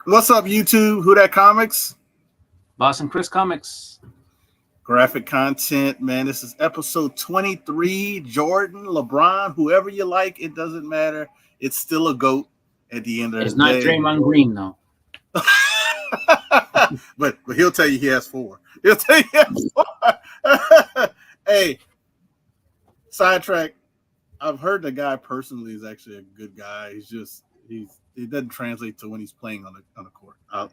What's up, YouTube? Who That Comics? Boston Chris Comics. Graphic content, man. This is episode 23. Jordan, LeBron, whoever you like, it doesn't matter. It's still a GOAT at the end of It's the not day. Draymond Green, though. but he'll tell you he has 4. He'll tell you he has 4. Hey, sidetrack. I've heard the guy personally is actually a good guy. It doesn't translate to when he's playing on the court. I'll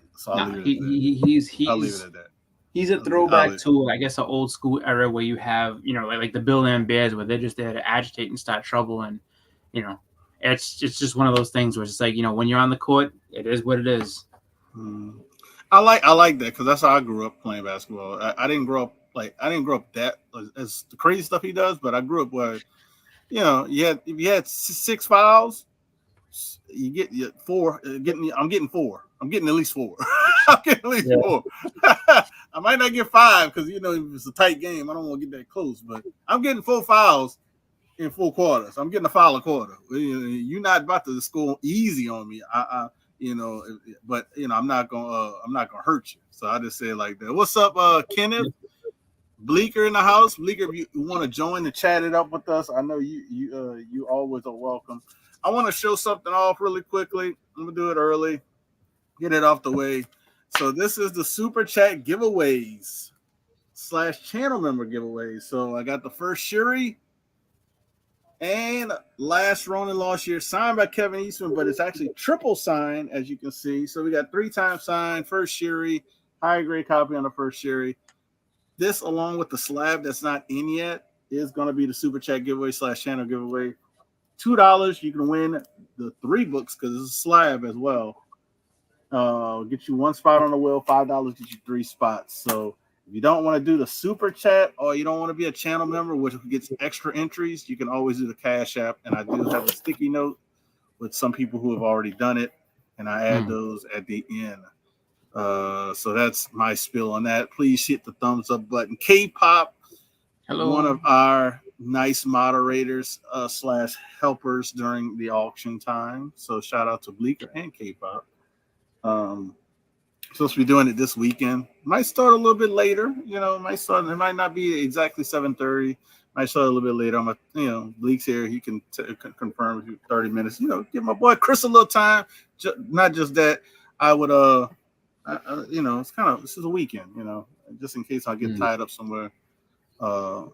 leave it at that. He's a throwback to, I guess, an old school era where you have, like the Bill and Bears, where they're just there to agitate and start trouble, and it's just one of those things where it's like, when you're on the court, it is what it is. I like that because that's how I grew up playing basketball. I didn't grow up that as the crazy stuff he does, but I grew up where if you had 6 fouls, you get 4. I'm getting 4. I'm getting at least 4. I'm getting at least 4. I might not get 5 because if it's a tight game, I don't want to get that close. But I'm getting 4 fouls in 4 quarters. I'm getting a foul a quarter. You're not about to score easy on me. But I'm not gonna hurt you. So I just say it like that. What's up, Kenneth? Bleeker in the house. Bleeker, if you want to join and chat it up with us, I know you always are welcome. I want to show something off really quickly. I'm gonna do it early, get it off the way. So this is the Super Chat giveaways / channel member giveaways. So I got the first Shuri and last Ronin Lost Year signed by Kevin Eastman, but it's actually triple signed, as you can see. So we got 3 times signed, first Shuri, higher grade copy on the first Shuri. This, along with the slab that's not in yet, is going to be the Super Chat giveaway / channel giveaway. $2, you can win the 3 books because it's a slab as well. Get you 1 spot on the wheel. $5 get you 3 spots. So if you don't want to do the Super Chat or you don't want to be a channel member, which gets extra entries, you can always do the Cash App. And I do have a sticky note with some people who have already done it, and I add those at the end. So that's my spill on that. Please hit the thumbs up button. K-Pop, hello, one of our nice moderators / helpers during the auction time. So shout out to Bleeker and K-Pop. Supposed to be doing it this weekend. Might start a little bit later. It might not be exactly 7:30. Might start a little bit later. Bleek's here. He can confirm with you 30 minutes. Give my boy Chris a little time. Not just that. I would it's kind of, this is a weekend, just in case I get tied up somewhere, or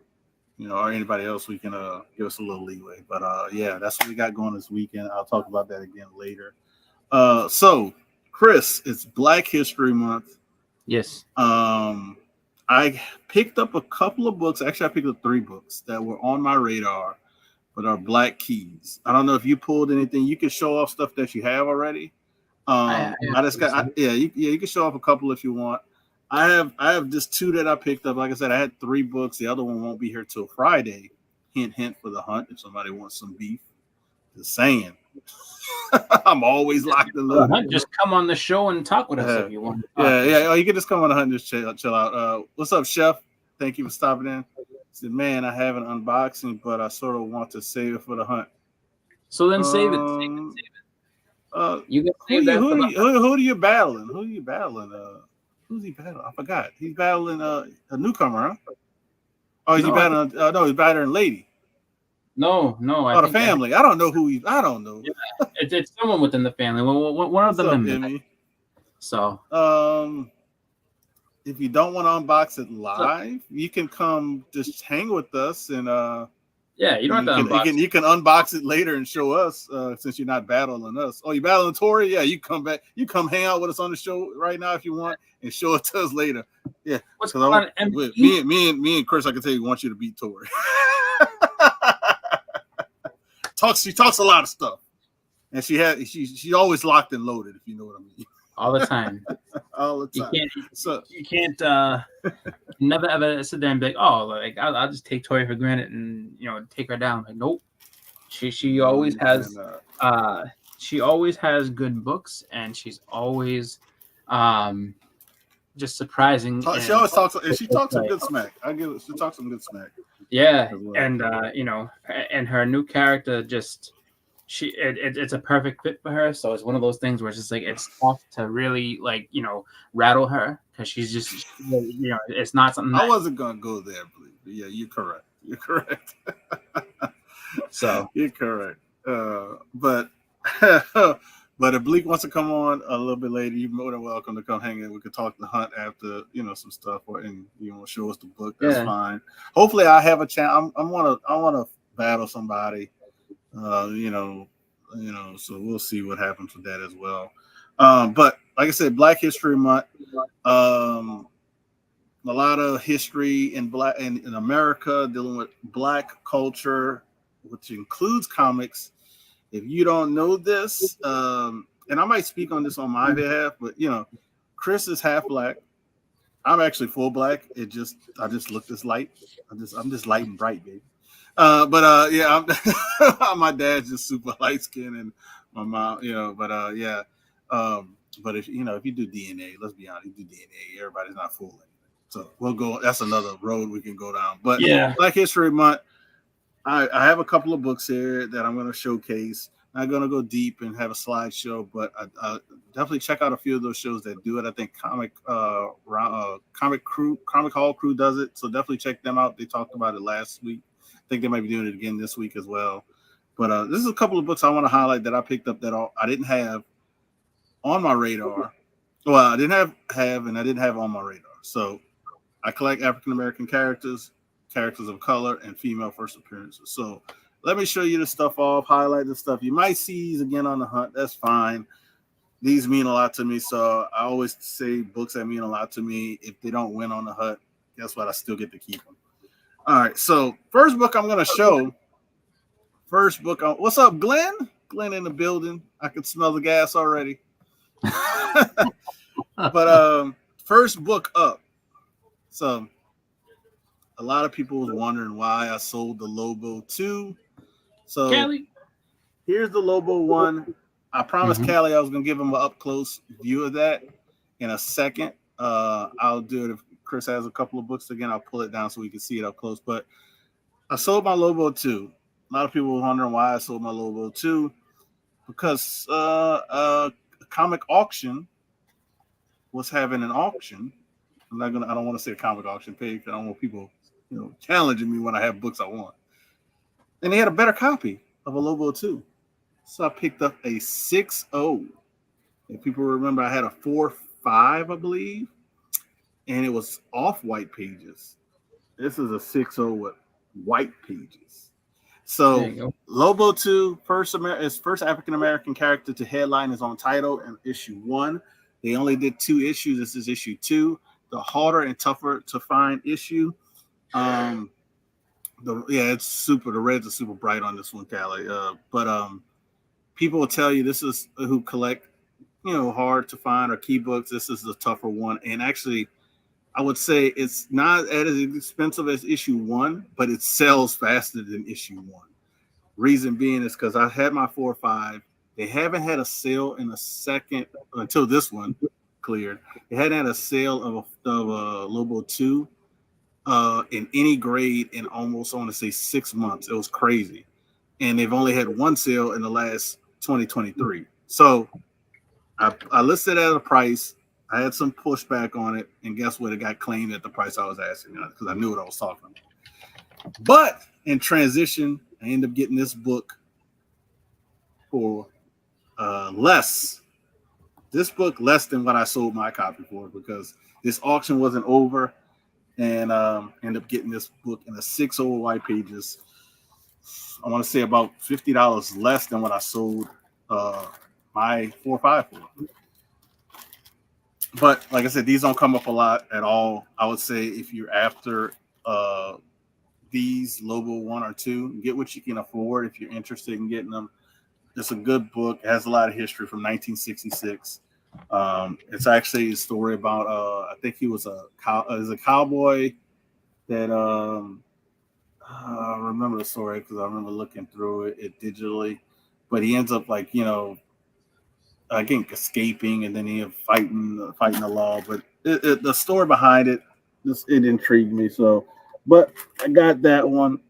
anybody else, we can give us a little leeway. But that's what we got going this weekend. I'll talk about that again later. So Chris, it's Black History Month. Yes. I picked up a couple of books. Actually, I picked up 3 books that were on my radar, but are Black Keys. I don't know if you pulled anything. You can show off stuff that you have already. You can show off a couple if you want. I have just 2 that I picked up. Like I said, I had 3 books. The other one won't be here till Friday. Hint, hint for the hunt. If somebody wants some beef, just saying. I'm always locked in loaded. Just come on the show and talk with us if you want. Oh, you can just come on the hunt and just chill out. What's up, Chef? Thank you for stopping in. I said, man, I have an unboxing, but I sort of want to save it for the hunt. So then save it. You can save that. Who are you battling? Who are you battling? Who's he battling? I forgot. He's battling a newcomer, huh? Oh, is he battling? No, he's battling Lady. No. The family. I don't know who he. I don't know. Yeah, it's someone within the family. One of them. So, if you don't want to unbox it live, you can come just hang with us and you don't have to unbox it. You can unbox it later and show us since you're not battling us. Oh, you battling Tori? Yeah, you come back. You come hang out with us on the show right now if you want and show it to us later. Yeah, what's going on? Me and Chris, I can tell you, want you to beat Tori. She talks a lot of stuff, and she's always locked and loaded. If you know what I mean. All the time. All the time. You can't never ever sit there and be like, oh, like I'll just take Tori for granted and take her down. Like, nope. She always has good books, and she's always just surprising. She always talks, and she talks some good smack. She talks some good smack. Yeah, and and her new character it's a perfect fit for her. So it's one of those things where it's just like it's tough to really like rattle her because she's just it's not something. I wasn't gonna go there, but yeah, you're correct. You're correct. So you're correct. But but if Bleak wants to come on a little bit later, you're more than welcome to come hang out. We could talk to Hunt after some stuff, and show us the book. That's fine. Hopefully, I have a chance. I want to battle somebody. So we'll see what happens with that as well. But like I said, Black History Month. A lot of history in America dealing with Black culture, which includes comics. If you don't know this, and I might speak on this on my behalf, but Chris is half Black. I'm actually full Black. I just look this light. I'm just light and bright, baby. Yeah, my dad's just super light skinned, and my mom, but if you do DNA, let's be honest, you do DNA, everybody's not full. So we'll go. That's another road we can go down. But yeah, Black History Month. I have a couple of books here that I'm going to showcase. I'm not going to go deep and have a slideshow, but I definitely check out a few of those shows that do it. I think Comic Hall Crew does it, so definitely check them out. They talked about it last week. I think they might be doing it again this week as well. But this is a couple of books I want to highlight that I picked up that I didn't have on my radar. Well, I didn't have and I didn't have on my radar. So I collect African American characters of color, and female first appearances. So let me show you the stuff off, highlight the stuff. You might see these again on the Hunt. That's fine. These mean a lot to me. So I always say books that mean a lot to me. If they don't win on the Hunt, guess what? I still get to keep them. All right. So first book I'm going to show. What's up, Glenn? Glenn in the building. I can smell the gas already. But first book up. So a lot of people was wondering why I sold the Lobo 2. So Callie, here's the Lobo 1. I promised Callie I was going to give him an up-close view of that in a second. I'll do it if Chris has a couple of books again. I'll pull it down so we can see it up close. But I sold my Lobo 2. A lot of people were wondering why I sold my Lobo 2. Because a comic auction was having an auction. I don't want to say a comic auction page. I don't want people challenging me when I have books I want. And they had a better copy of a Lobo 2. So I picked up a 6.0. If people remember, I had a 4.5, I believe. And it was off-white pages. This is a 6.0 with white pages. So Lobo 2, first African-American character to headline his own title in issue 1. They only did 2 issues. This is issue 2. The harder and tougher to find issue. It's super. The reds are super bright on this one, Callie. But people will tell you this is who collect, hard to find or key books. This is the tougher one, and actually, I would say it's not as expensive as issue 1, but it sells faster than issue 1. Reason being is because I had my 4.5. They haven't had a sale in a second until this one cleared. They hadn't had a sale of a Lobo 2 in any grade in almost, I want to say, 6 months. It was crazy. And they've only had one sale in the last 2023. So I listed at a price. I had some pushback on it. And guess what? It got claimed at the price I was asking because I knew what I was talking about. But in transition, I ended up getting this book for less than what I sold my copy for, because this auction wasn't over, and ended up getting this book in a 6.0 white pages. I want to say about $50 less than what I sold my 4.5 for. But like I said, these don't come up a lot at all. I would say if you're after these Lobo 1 or 2, get what you can afford if you're interested in getting them. It's a good book. It has a lot of history from 1966. It's actually a story about I think he was a cowboy that I remember the story because I remember looking through it digitally, but he ends up again escaping, and then he fighting the law. But the story behind it intrigued me. So, but I got that one.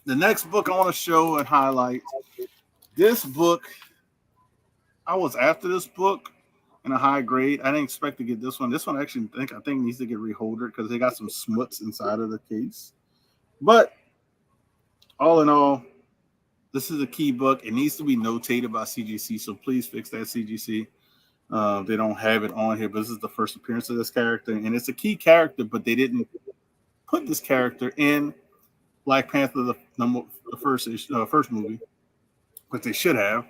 The next book I want to show and highlight This book, I was after this book in a high grade. I didn't expect to get this one. This one actually I think needs to get reholdered because they got some smuts inside of the case. But all in all, this is a key book. It needs to be notated by CGC, so please fix that, CGC. They don't have it on here, but this is the first appearance of this character, and it's a key character, but they didn't put this character in Black Panther, the first movie, but they should have.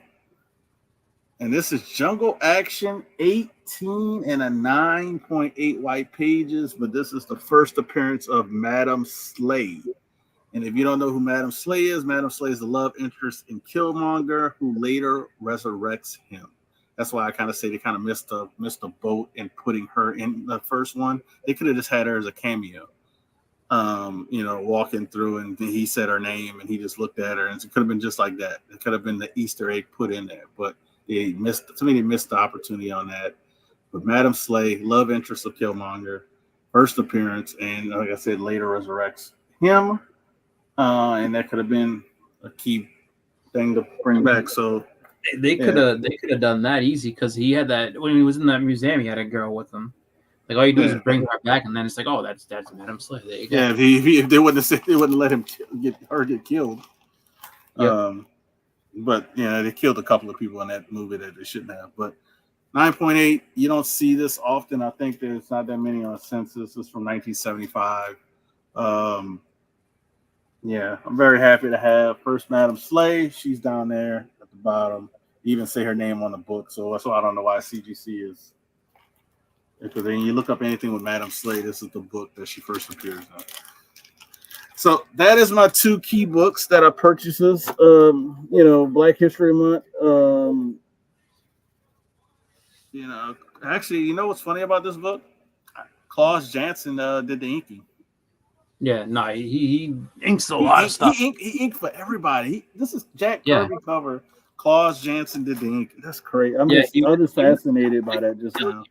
And this is Jungle Action, 18 and a 9.8 white pages, but this is the first appearance of Madam Slay. And if you don't know who Madam Slay is the love interest in Killmonger, who later resurrects him. That's why I kind of say they kind of missed the boat in putting her in the first one. They could have just had her as a cameo, walking through, and he said her name, and he just looked at her, and it could have been just like that. It could have been the Easter egg put in there, but they missed the opportunity on that. But Madam Slay, love interest of Killmonger, first appearance, and like I said, later resurrects him. And that could have been a key thing to bring back. So they could have done that easy because he had that when he was in that museum. He had a girl with him. Like all you do is bring her back, and then it's like, oh, that's Madam Slay. There you go. Yeah, if they wouldn't let him get killed. Yep. But they killed a couple of people in that movie that they shouldn't have. But 9.8, you don't see this often. I think there's not that many on census. This is from 1975. I'm very happy to have first Madam Slay. She's down there at the bottom. You even say her name on the book, so that's why I don't know why CGC is. Because then you look up anything with Madam Slay, this is the book that she first appears in. So that is my two key books that are purchases. Black History Month. Actually, you know what's funny about this book? Klaus Janson did the inking. Yeah, no, he inks a lot of stuff. He inked for everybody. This is Jack Kirby cover. Klaus Janson did the ink. That's crazy. I'm just fascinated by that just now.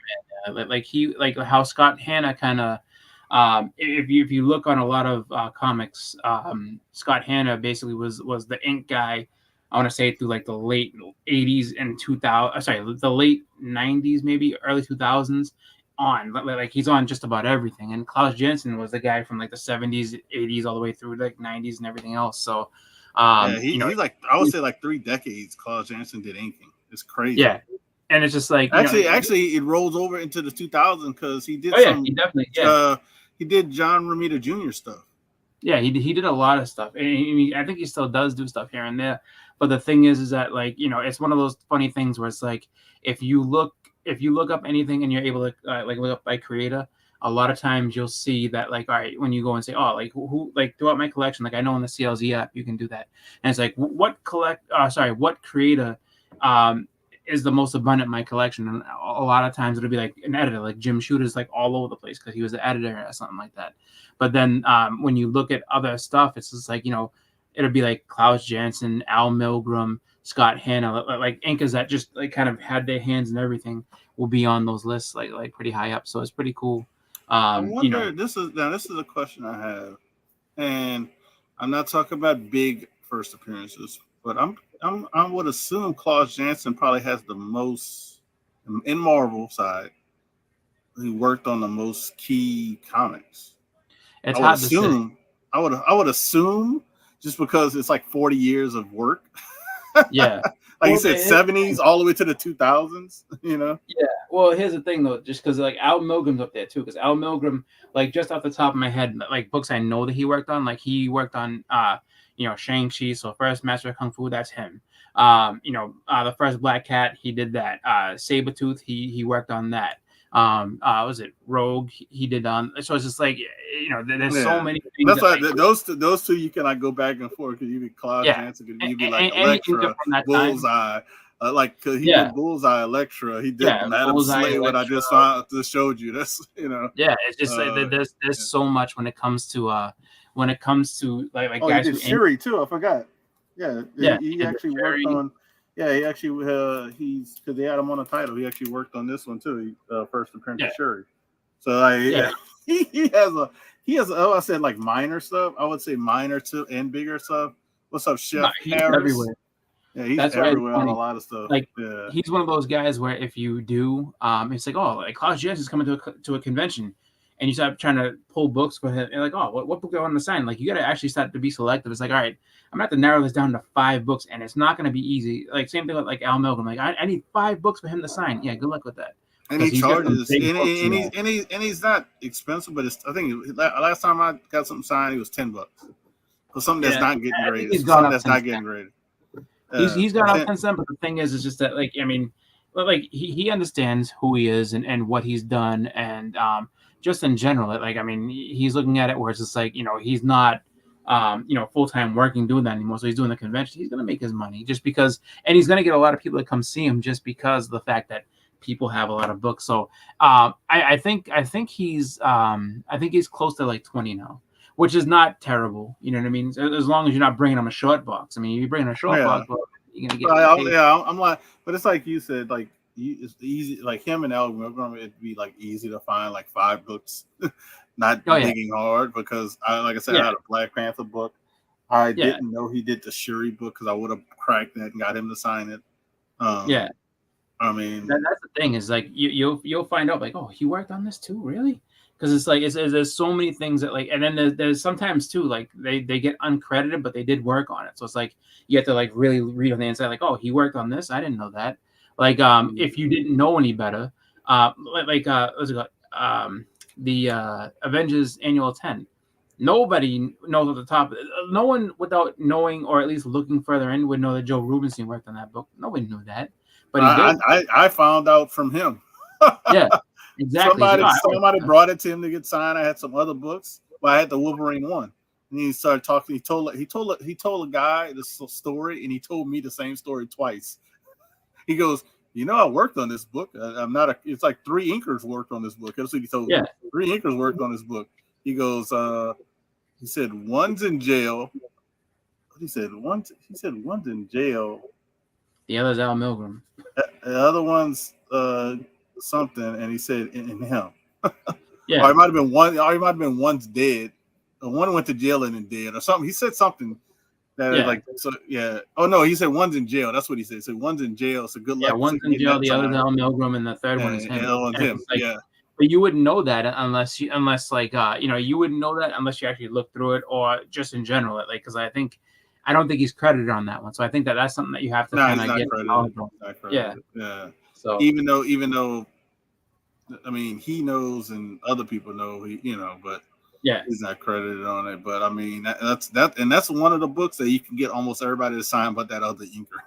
Like how Scott Hanna kind of, if you look on a lot of comics, Scott Hanna basically was the ink guy. I want to say through like the late 80s and 2000. Sorry, the late 90s, maybe early 2000s. On like he's on just about everything, and Klaus Janson was the guy from like the 70s, 80s, all the way through like 90s and everything else. So, he's like I would say like 3 decades. Klaus Janson did inking. It's crazy. Yeah, and it's just like actually it rolls over into the 2000s because he did. He definitely he did John Romita Jr. stuff. Yeah, he did a lot of stuff, and I think he still does do stuff here and there. But the thing is that like it's one of those funny things where it's like if you look up anything and you're able to look up by creator, a lot of times you'll see that like, all right, when you go and say, oh, like who like throughout my collection, like I know in the CLZ app you can do that, and it's like what creator is the most abundant in my collection, and a lot of times it'll be like an editor, like Jim Shooter's like all over the place because he was the editor or something like that. But then when you look at other stuff, it's just like it'll be like Klaus Janson, Al Milgrom, Scott Hanna, like inkers that just like kind of had their hands in everything will be on those lists like pretty high up. So it's pretty cool. I wonder, this is a question I have, and I'm not talking about big first appearances, but I would assume Klaus Janson probably has the most in Marvel side. He worked on the most key comics. It's hard to say. I would assume just because it's like 40 years of work. Yeah. You said 70s all the way to the 2000s, Yeah. Well, here's the thing, though, just because like Al Milgram's up there, too, because Al Milgrom, like just off the top of my head, like books I know that he worked on, like he worked on, Shang-Chi, so first Master of Kung Fu, that's him. The first Black Cat, he did that. Sabretooth, he worked on that. Was it Rogue? He did on. So it's just like there's so many things. That's why those two you can like go back and forth because you be Klaus Janson, you be like Elektra, Bullseye, cause he did Bullseye, Elektra, he did Madam Slay, what I just showed you. That's Yeah, it's just like there's so much when it comes to like guys he did Shuri too. I forgot. Yeah, he actually worked on. Yeah, he actually he's because they had him on the title. He actually worked on this one too. First appearance of Shuri. So he has I said like minor stuff. I would say minor too and bigger stuff. What's up, Chef Harris? Everywhere. Yeah, he's That's why it's everywhere on a funny. lot of stuff. Like Yeah. he's one of those guys where if you do, it's like, oh, like Klaus Janson is coming to a convention, and you start trying to pull books for him, and like, oh, what book do I want to sign? Like you got to actually start to be selective. It's like, all right, I'm gonna have to narrow this down to 5 books, and it's not gonna be easy. Like same thing with like Al Milgrom. Like I need 5 books for him to sign. Yeah, good luck with that. And he Because he's got some charges, big books, you know. and he's not expensive, but I think last time I got something signed, it was $10 for something that's not getting I think graded. he's gone Something up that's since not getting then. graded. He's gone up since then, but the thing is just that, like, I mean, like he understands who he is and what he's done, and just in general, like, I mean, he's looking at it where it's just like, you know, he's not, full time working doing that anymore. So he's doing the convention. He's gonna make his money just because, and he's gonna get a lot of people to come see him just because of the fact that people have a lot of books. So I think he's close to like 20 now, which is not terrible. You know what I mean? As long as you're not bringing them a short box. I mean, if you're bringing a short box, well, you're gonna get. I'm like, but it's like you said, like it's easy. Like him and Al Milgrom, it'd be like easy to find like 5 books, not digging hard because like I said, I had a Black Panther book. I didn't know he did the Shuri book because I would have cracked that and got him to sign it. I mean, that's the thing is like you'll find out like, oh, he worked on this too, really? Because it's like there's so many things that like, and then there's sometimes too like they get uncredited, but they did work on it. So it's like you have to like really read on the inside, like, oh, he worked on this. I didn't know that. Like if you didn't know any better, what's it called? The Avengers Annual 10. Nobody knows at the top. No one without knowing or at least looking further in would know that Joe Rubenstein worked on that book. Nobody knew that. But he did. I found out from him. Yeah, exactly. Somebody brought it to him to get signed. I had some other books, but I had the Wolverine one. And he started talking. He told a guy this story, and he told me the same story twice. He goes, you know, I worked on this book. It's like 3 inkers worked on this book. That's what he told me. 3 inkers worked on this book. He goes, he said one's in jail. He said one's in jail. The other's Al Milgrom. The other one's something, and he said in him. Yeah. Or it might have been one. Or it might have been one's dead. One went to jail and then dead, or something. He said something that is like so. Yeah. Oh no, he said one's in jail. That's what he said. So one's in jail. So good luck. Yeah, one's in jail. The other's Al Milgrom, and the third one is him. Yeah. But you wouldn't know that unless you wouldn't know that unless you actually look through it or just in general, like because I don't think he's credited on that one. So I think that's something that you have to kind of get knowledge on. Yeah. So even though, I mean, he knows and other people know, but he's not credited on it. But I mean, that's one of the books that you can get almost everybody to sign, but that other inker.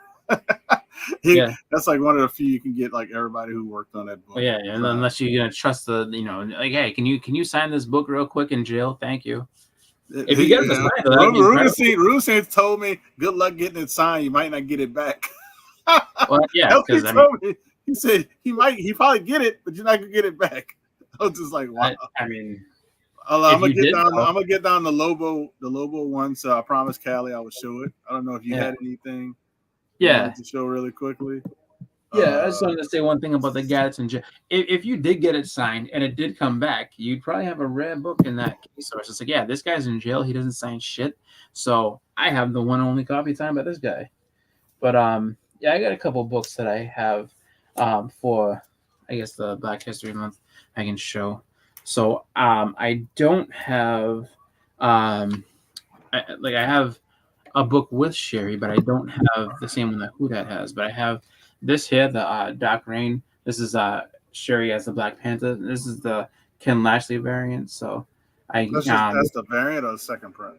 That's like one of the few you can get like everybody who worked on that book. Well, and unless you're gonna trust like, hey, can you sign this book real quick in jail? Thank you. If you get it signed, Rubenstein told me, "Good luck getting it signed. You might not get it back." Well, because he said he probably get it, but you're not gonna get it back. I was just like, wow. I mean, I'm gonna get down the Lobo one. So I promised Callie I would show it. I don't know if you had anything. To show really quickly. I just wanted to say one thing about the Gadsden. If you did get it signed and it did come back, you'd probably have a rare book in that case. So it's just like, this guy's in jail. He doesn't sign shit. So I have the one only copy signed by this guy. But I got a couple books that I have for, I guess, the Black History Month I can show. So I don't have, I have a book with Sherry, but I don't have the same one that Hudat has. But I have this here, the Dark Reign. This is Sherry as the Black Panther. This is the Ken Lashley variant. So that's the variant or the second print.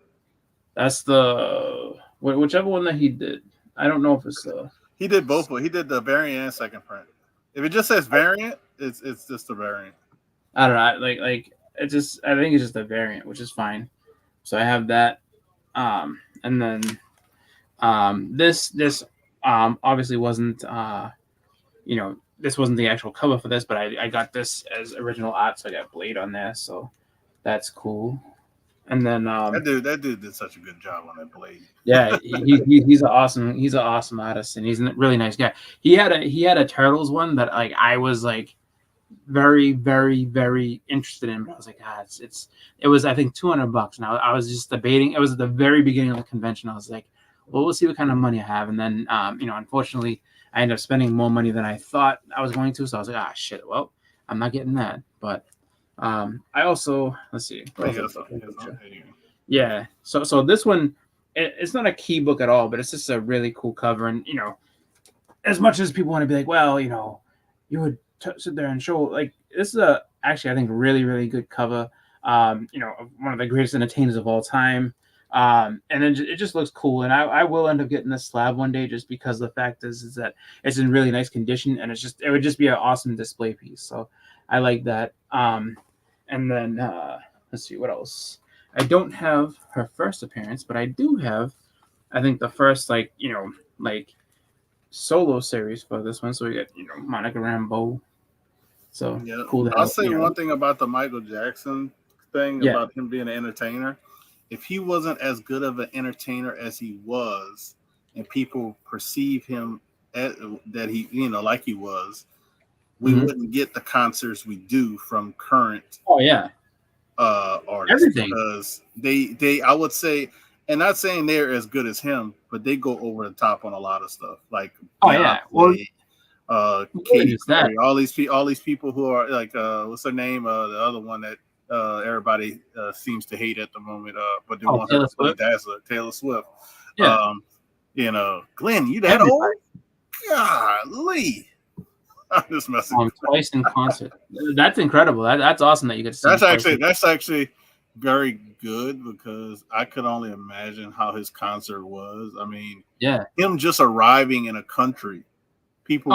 That's the whichever one that he did. I don't know if it's he did both. He did the variant and second print. If it just says variant, it's just a variant. I don't know. Like it just. I think it's just a variant, which is fine. So I have that. And then this obviously wasn't this wasn't the actual cover for this, but I got this as original art, so I got Blade on there, so that's cool. And then that dude did such a good job on that Blade. Yeah, he's an awesome artist, and he's a really nice guy. He had a Turtles one that like I was like very, very, very interested in, but I was like, it was I think $200, and I was just debating. It was at the very beginning of the convention. I was like, well, we'll see what kind of money I have. And then, unfortunately, I ended up spending more money than I thought I was going to. So I was like, ah, shit. Well, I'm not getting that. But I also, let's see. Yeah. So this one, it's not a key book at all, but it's just a really cool cover. And, as much as people want to be like, well, you would sit there and show, like, this is actually, I think, really, really good cover. One of the greatest entertainers of all time. And then it just looks cool. And I will end up getting this slab one day, just because the fact is that it's in really nice condition, and it would just be an awesome display piece. So I like that. And then let's see what else. I don't have her first appearance, but I do have, I think, the first like solo series for this one. So we got Monica Rambeau. So yeah, cool. I'll say one thing about the Michael Jackson thing about him being an entertainer. If he wasn't as good of an entertainer as he was, and people perceive him that he, like he was, we wouldn't get the concerts we do from current. Oh yeah. Artists. Everything. Because they I would say, and not saying they're as good as him, but they go over the top on a lot of stuff. Like Katy Perry, all these people who are like what's her name? The other one that everybody seems to hate at the moment, but they want her to play Dazzler, Taylor Swift. Yeah. Glenn, you that old? Golly. I'm just messing. Twice in concert. That's incredible. That's awesome that you get to see. That's actually very good, because I could only imagine how his concert was. I mean, him just arriving in a country, people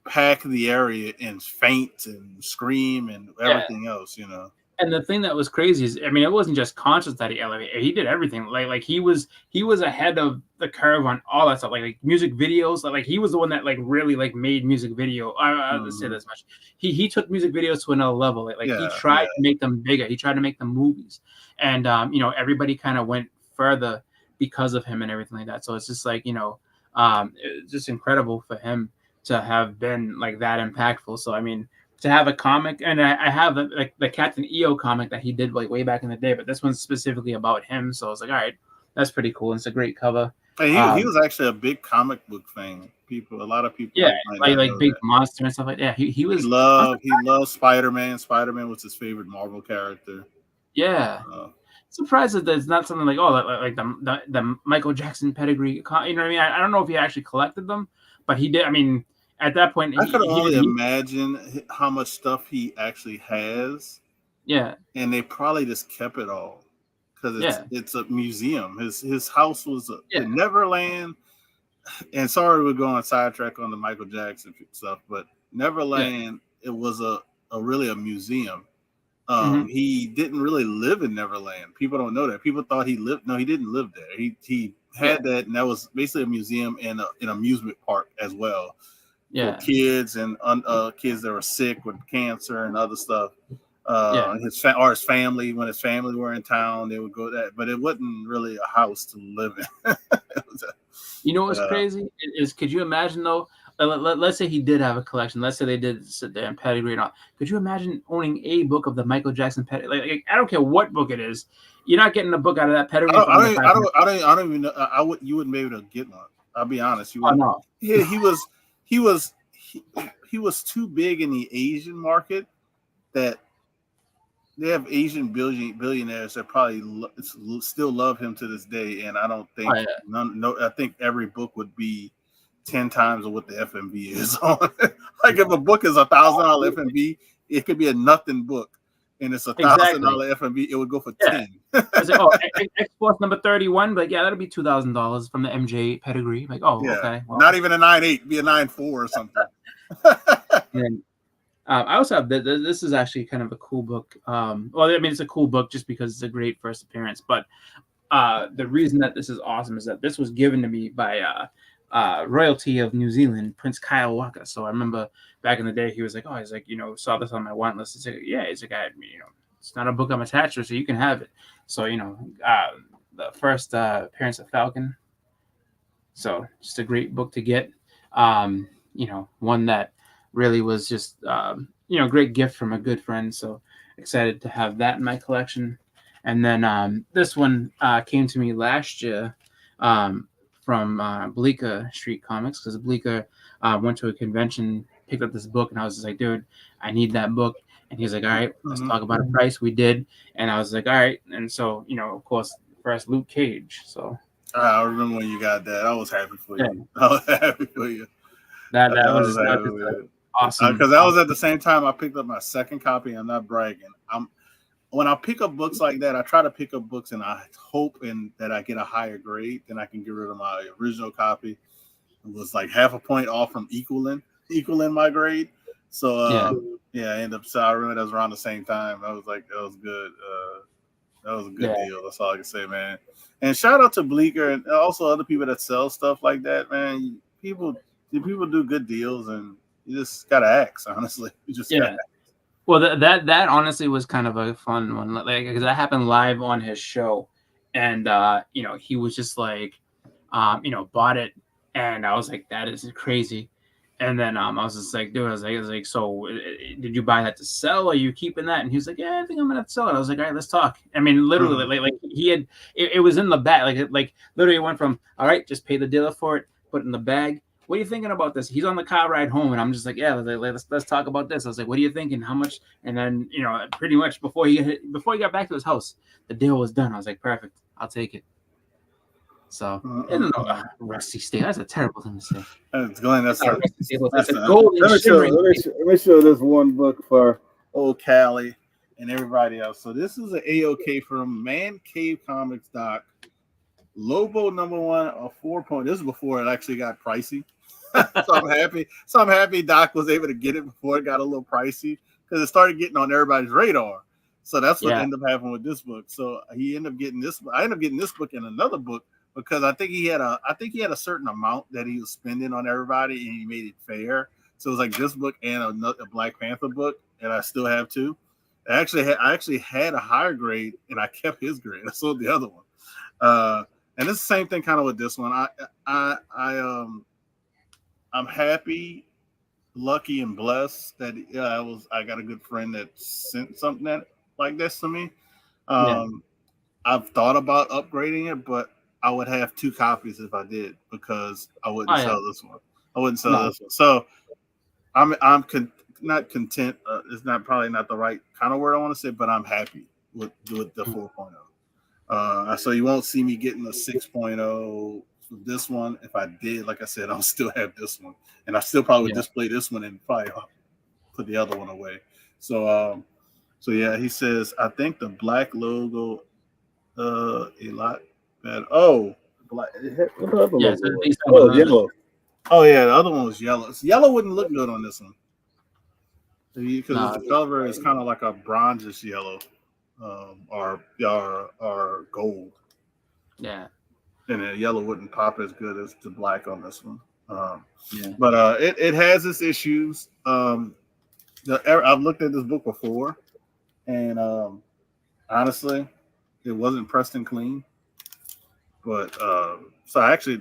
pack the area and faint and scream and everything else, And the thing that was crazy is, I mean, it wasn't just concerts that he elevated. He did everything. Like he was ahead of the curve on all that stuff. Like music videos. Like he was the one that really made music video. I'll say this much. He took music videos to another level. He tried to make them bigger. He tried to make them movies. And everybody kind of went further because of him and everything like that. So it's just it's just incredible for him to have been like that impactful. So I mean, to have a comic, and I have the Captain EO comic that he did way back in the day, but this one's specifically about him. So I was like, all right, that's pretty cool. And it's a great cover. And he was actually a big comic book fan. A lot of people. Yeah, like Big Monster and stuff like that. He was. He loved Spider-Man. Spider-Man was his favorite Marvel character. Yeah. Surprised that there's not something like the Michael Jackson pedigree. You know what I mean? I don't know if he actually collected them, but he did. I mean, at that point, I could only imagine how much stuff he actually has. Yeah, and they probably just kept it all because it's a museum. His house was in Neverland. And sorry, we're going sidetrack on the Michael Jackson stuff, but Neverland, it was really a museum. He didn't really live in Neverland. People don't know that. People thought he lived. No, he didn't live there. He had that, and that was basically a museum and an amusement park as well. For kids and kids that were sick with cancer and other stuff. His family, when his family were in town, they would go there, but it wasn't really a house to live in. What's crazy is, could you imagine though? Let's say he did have a collection. Let's say they did sit there and pedigree and all. Could you imagine owning a book of the Michael Jackson pedigree? Like I don't care what book it is, you're not getting a book out of that pedigree. I don't even know. You wouldn't be able to get one. I'll be honest. You wouldn't. No. Yeah, he was too big in the Asian market that they have Asian billionaires that probably still love him to this day, and I don't think I think every book would be 10 times of what the FMV is on. Like if a book is $1,000 FMV, it could be a nothing book, and it's $1,000 FMV. It would go for 10. Export number 31, but that'll be $2,000 from the MJ pedigree. Like, okay, well, not even a 9.8, be a 9.4 or something. And I also have this is actually kind of a cool book. It's a cool book just because it's a great first appearance. But the reason that this is awesome is that this was given to me by royalty of New Zealand, Prince Kyle Waka. So I remember back in the day, he was like, saw this on my want list. It's like, it's like, it's not a book I'm attached to, so you can have it. So, the first appearance of Falcon. So just a great book to get. One that really was just, great gift from a good friend. So excited to have that in my collection. And then this one came to me last year from Bleecker Street Comics, because Bleecker went to a convention, picked up this book, and I was just like, dude, I need that book. And he's like, all right, let's talk about a price. We did, and I was like, all right. And so, of course, first Luke Cage. So I remember when you got that. I was happy for you. I was happy for you. That was awesome. Because that was at the same time I picked up my second copy. I'm not bragging. When I pick up books like that, I try to pick up books and I hope that I get a higher grade, then I can get rid of my original copy. It was like half a point off from equaling my grade. So I ended up. So I remember that was around the same time. I was like, that was good. That was a good deal. That's all I can say, man. And shout out to Bleecker and also other people that sell stuff like that, man. People do good deals, and you just gotta ask. Honestly, you just gotta ask. Well, that honestly was kind of a fun one, like because that happened live on his show, and he was just like, bought it, and I was like, that is crazy, and then I was just like, dude, I was like, so did you buy that to sell? Or are you keeping that? And he was like, yeah, I think I'm gonna sell it. I was like, all right, let's talk. I mean, literally, like he had it was in the bag, like literally it went from all right, just pay the dealer for it, put it in the bag. What are you thinking about this? He's on the car ride home, and I'm just like, yeah, let's talk about this. I was like, what are you thinking? How much? And then pretty much before he got back to his house, the deal was done. I was like, perfect, I'll take it. So rusty steel. That's a terrible thing to say. Glenn, that's a golden shimmering. Let me show this one book for old Callie and everybody else. So this is an AOK from Man Cave Comics Doc. Lobo #1, a 4 point. This is before it actually got pricey. So I'm happy. Doc was able to get it before it got a little pricey because it started getting on everybody's radar. So that's what ended up happening with this book. So he ended up getting this. I ended up getting this book and another book because I think he had a certain amount that he was spending on everybody, and he made it fair. So it was like this book and a Black Panther book, and I still have two. I actually had a higher grade, and I kept his grade. I sold the other one. And it's the same thing kind of with this one. I'm happy, lucky, and blessed that I got a good friend that sent something like this to me. I've thought about upgrading it, but I would have two copies if I did because I wouldn't sell this one. I wouldn't sell this one. So I'm not content. It's probably not the right kind of word I want to say, but I'm happy with the 4.0. So you won't see me getting a 6.0 with this one. If I did, like I said, I'll still have this one, and I still probably display this one and probably put the other one away. So he says I think the black logo a lot better. Oh, black. What the other logo? Yellow. Oh yeah, the other one was yellow. Yellow wouldn't look good on this one because the cover is kind of like a bronzish yellow. Or gold. Yeah. And the yellow wouldn't pop as good as the black on this one. But it has its issues. I've looked at this book before, and honestly, it wasn't pressed and clean. But so I actually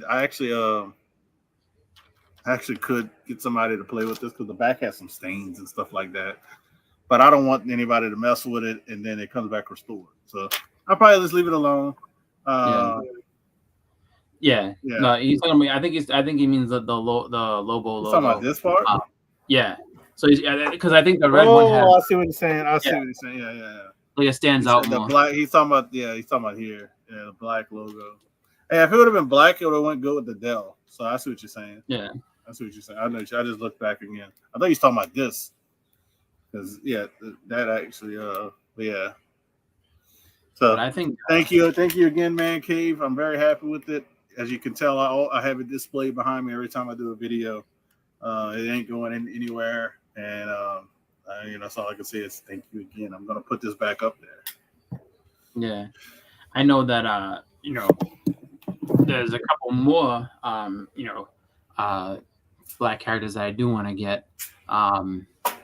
could get somebody to play with this because the back has some stains and stuff like that. But I don't want anybody to mess with it, and then it comes back restored. So I'll probably just leave it alone. Yeah. No, he's talking about. I think he means the Lobo logo. Talking about this part. Yeah. So because I think the red one has. Oh, I see what you're saying. Yeah. Like it stands out more. Black. He's talking about here. Yeah, the black logo. Hey, if it would have been black, it would have went good with the Dell. So I see what you're saying. Yeah. I see what you're saying. I know. I just looked back again. I thought you was talking about this. Because that actually yeah. So I think thank you again, Man Cave. I'm very happy with it. As you can tell, I have it displayed behind me every time I do a video. It ain't going anywhere, and that's all I can say is thank you again. I'm gonna put this back up there. Yeah, I know that there's a couple more black characters that I do want to get.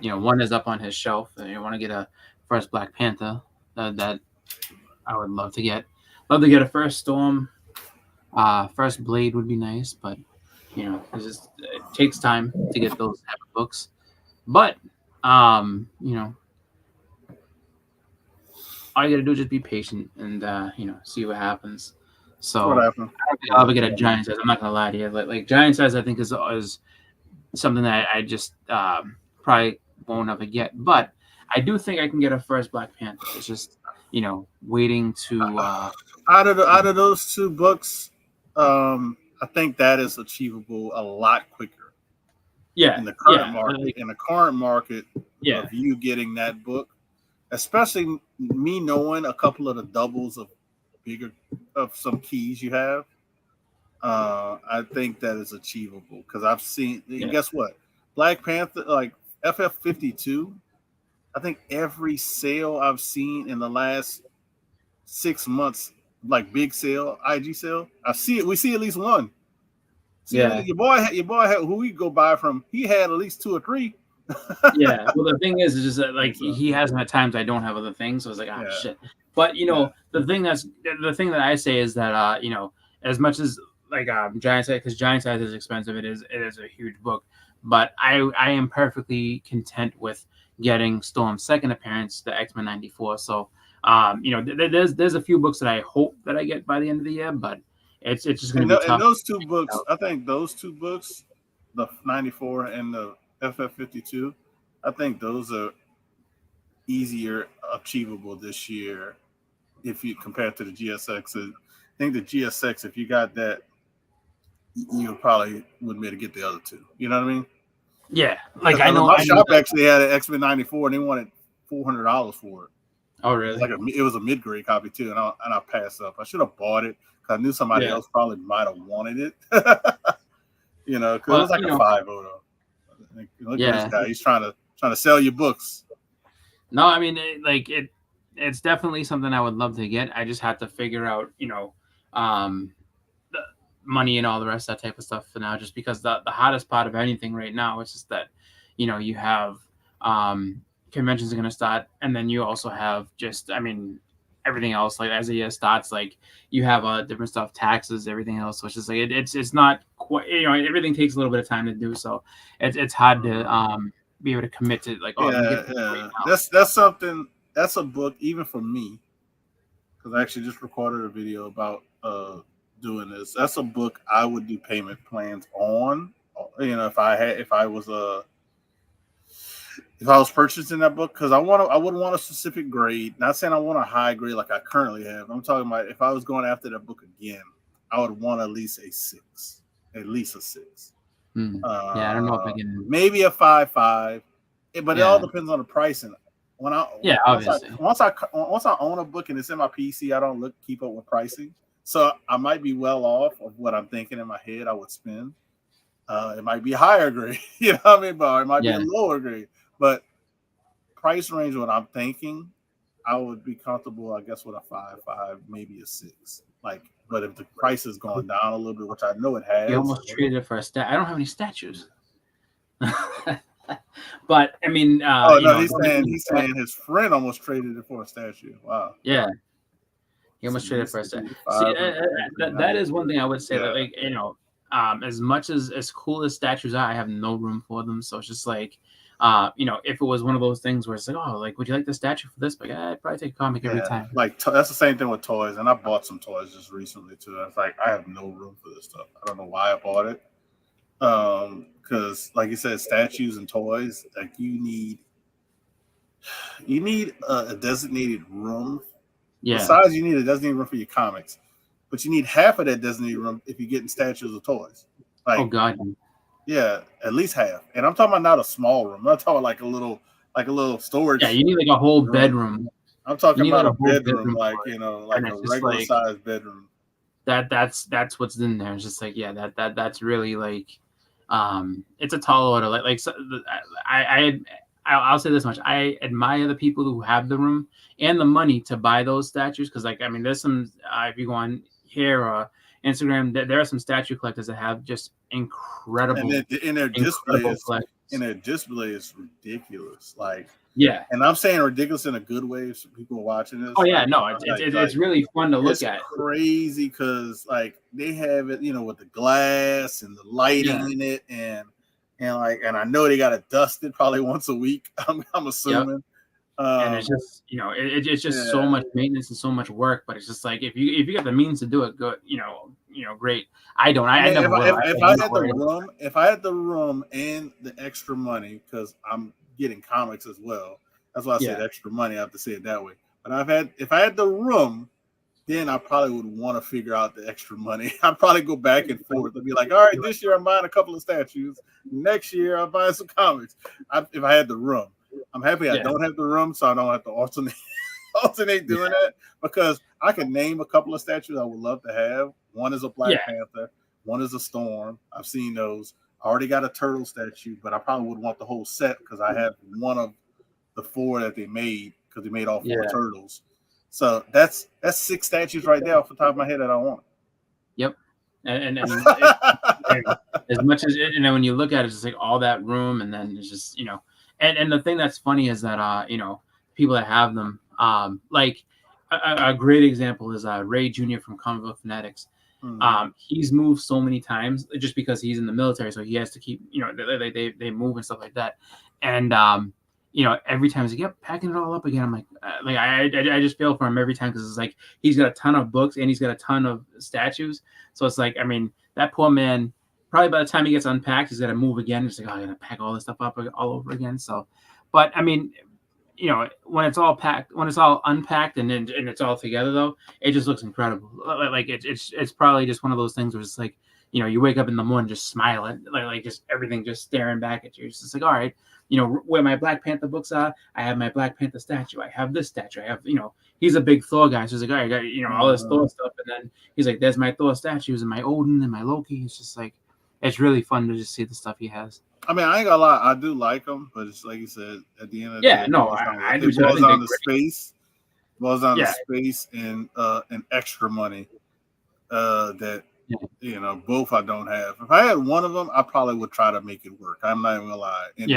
One is up on his shelf. I want to get a first Black Panther that I would love to get. Love to get a first Storm. First Blade would be nice, but it takes time to get those type of books. But all you gotta do is just be patient and see what happens. So What happened? I don't think I'll ever get a giant size. I'm not gonna lie to you. Like giant size, I think is something that I just probably won't ever get. But I do think I can get a first Black Panther. It's just waiting to. Out of those two books, I think that is achievable a lot quicker. Yeah, in the current yeah, market. like, In the current market yeah, of you getting that book, especially me knowing a couple of the doubles of bigger of some keys you have, I think that is achievable because I've seen. yeah, Guess what? Black Panther, like FF52. I think every sale I've seen in the last 6 months, like big sale, IG sale, I see it. We see at least one. See, yeah. your boy had who we go buy from. He had at least 2 or 3. Yeah. Well, the thing is just that like So, he has them at times I don't have other things, so it's like yeah. shit. But the thing that I say is that as much as like Giant Size, because Giant Size is expensive, it is a huge book. But I am perfectly content with getting Storm's second appearance, the X-Men 94. So there's a few books that I hope that I get by the end of the year, but it's just going to be tough. And those 2 books, I think those 2 books, the 94 and the FF52, I think those are easier achievable this year if you compare to the GSX. I think the GSX, if you got that, you probably wouldn't be able to get the other 2. You know what I mean? Yeah, like I know my shop actually had an X-Men 94 and they wanted $400 for it. Oh, really? It was a mid-grade copy too, and I passed up. I should have bought it because I knew somebody else probably might have wanted it. Because it was like a 5 though. Look at this guy; he's trying to sell you books. No, I mean, it's definitely something I would love to get. I just have to figure out, the money and all the rest of that type of stuff for now. Just because the hottest part of anything right now is just that, you have conventions are going to start, and then you also have everything else. Like as the year starts, like you have different stuff, taxes, everything else. So it's just like it's not quite. Everything takes a little bit of time to do. So it's hard to be able to commit to like. Right. That's a book even for me, because I actually just recorded a video about doing this. That's a book I would do payment plans on. If I was purchasing that book, because I wouldn't want a specific grade. Not saying I want a high grade like I currently have. I'm talking about if I was going after that book again, I would want at least a 6, at least a 6. Yeah, I don't know if I can. Maybe a 5.5, but it all depends on the pricing. Obviously. Once I own a book and it's in my PC, I don't keep up with pricing, so I might be well off of what I'm thinking in my head I would spend. It might be a higher grade, you know what I mean, but it might be a lower grade. But price range, what I'm thinking, I would be comfortable, I guess, with a 5.5, maybe a 6. But if the price is going down a little bit, which I know it has, you almost traded it for a stat. I don't have any statues. But I mean, he's saying his friend almost traded it for a statue. Wow. Yeah. He almost traded for a statue. See, that is one thing I would say that as much as cool as statues are, I have no room for them. So it's just like, if it was one of those things where it's like, oh, like, would you like the statue for this? But I'd probably take a comic every time. That's the same thing with toys. And I bought some toys just recently too. It's like, I have no room for this stuff. I don't know why I bought it. Because like you said, statues and toys, like you need a designated room. Yeah. Besides, you need a designated room for your comics, but you need half of that designated room if you're getting statues or toys. Oh God. Yeah, at least half. And I'm talking about not a small room. I'm not talking like a little storage. Yeah, you need like a whole bedroom. I'm talking about a bedroom, like a regular sized bedroom. That's what's in there. It's just like, that's really like, it's a tall order. I'll say this much: I admire the people who have the room and the money to buy those statues. Because there's some if you go on here or Instagram, there are some statue collectors that have just incredible. And their display is ridiculous. Yeah, and I'm saying ridiculous in a good way. If people are watching this. Oh yeah, no, it's really fun to look at. Crazy because they have it, with the glass and the lighting in it, and I know they got it dusted probably once a week. I'm assuming. And it's just it's just so much maintenance and so much work. But it's just like if you get the means to do it, good, great. I don't. I mean, never will. If I had the room and the extra money, because I'm getting comics as well. That's why I said extra money. I have to say it that way. But if I had the room, then I probably would want to figure out the extra money. I'd probably go back and forth and be like, all right, this year I'm buying a couple of statues. Next year I'm buying some comics. If I had the room. I'm happy I don't have the room, so I don't have to alternate doing that, because I can name a couple of statues I would love to have. One is a Black Panther. One is a Storm. I've seen those. I already got a turtle statue, but I probably would want the whole set because I have one of the 4 that they made, because they made all 4 turtles. So that's 6 statues right there off the top of my head that I want. Yep. And as much as and then when you look at it, it's just like all that room, and then it's just and the thing that's funny is that people that have them, like a great example is Ray Jr. from Comic Book Fanatics. He's moved so many times just because he's in the military, so he has to keep they move and stuff like that. And every time he's like, packing it all up again. I'm like I just feel for him every time, because it's like he's got a ton of books and he's got a ton of statues. So it's like, I mean, that poor man, probably by the time he gets unpacked, he's got to move again. It's like, I got to pack all this stuff up all over again. So, but I mean, when it's all packed, when it's all unpacked and it's all together, though, it just looks incredible. Like it's probably just one of those things where it's like, you wake up in the morning just smiling, like just everything just staring back at you. It's just like, all right, where my Black Panther books are, I have my Black Panther statue. I have this statue. I have, he's a big Thor guy. So he's like, all right, I got, all this Thor stuff. And then he's like, there's my Thor statues and my Odin and my Loki. It's just like, it's really fun to just see the stuff he has. I mean, I ain't gonna lie, I do like them, but it's like you said, at the end of the day, I do. It boils down to space, space and extra money that both I don't have. If I had one of them, I probably would try to make it work. I'm not even gonna lie, and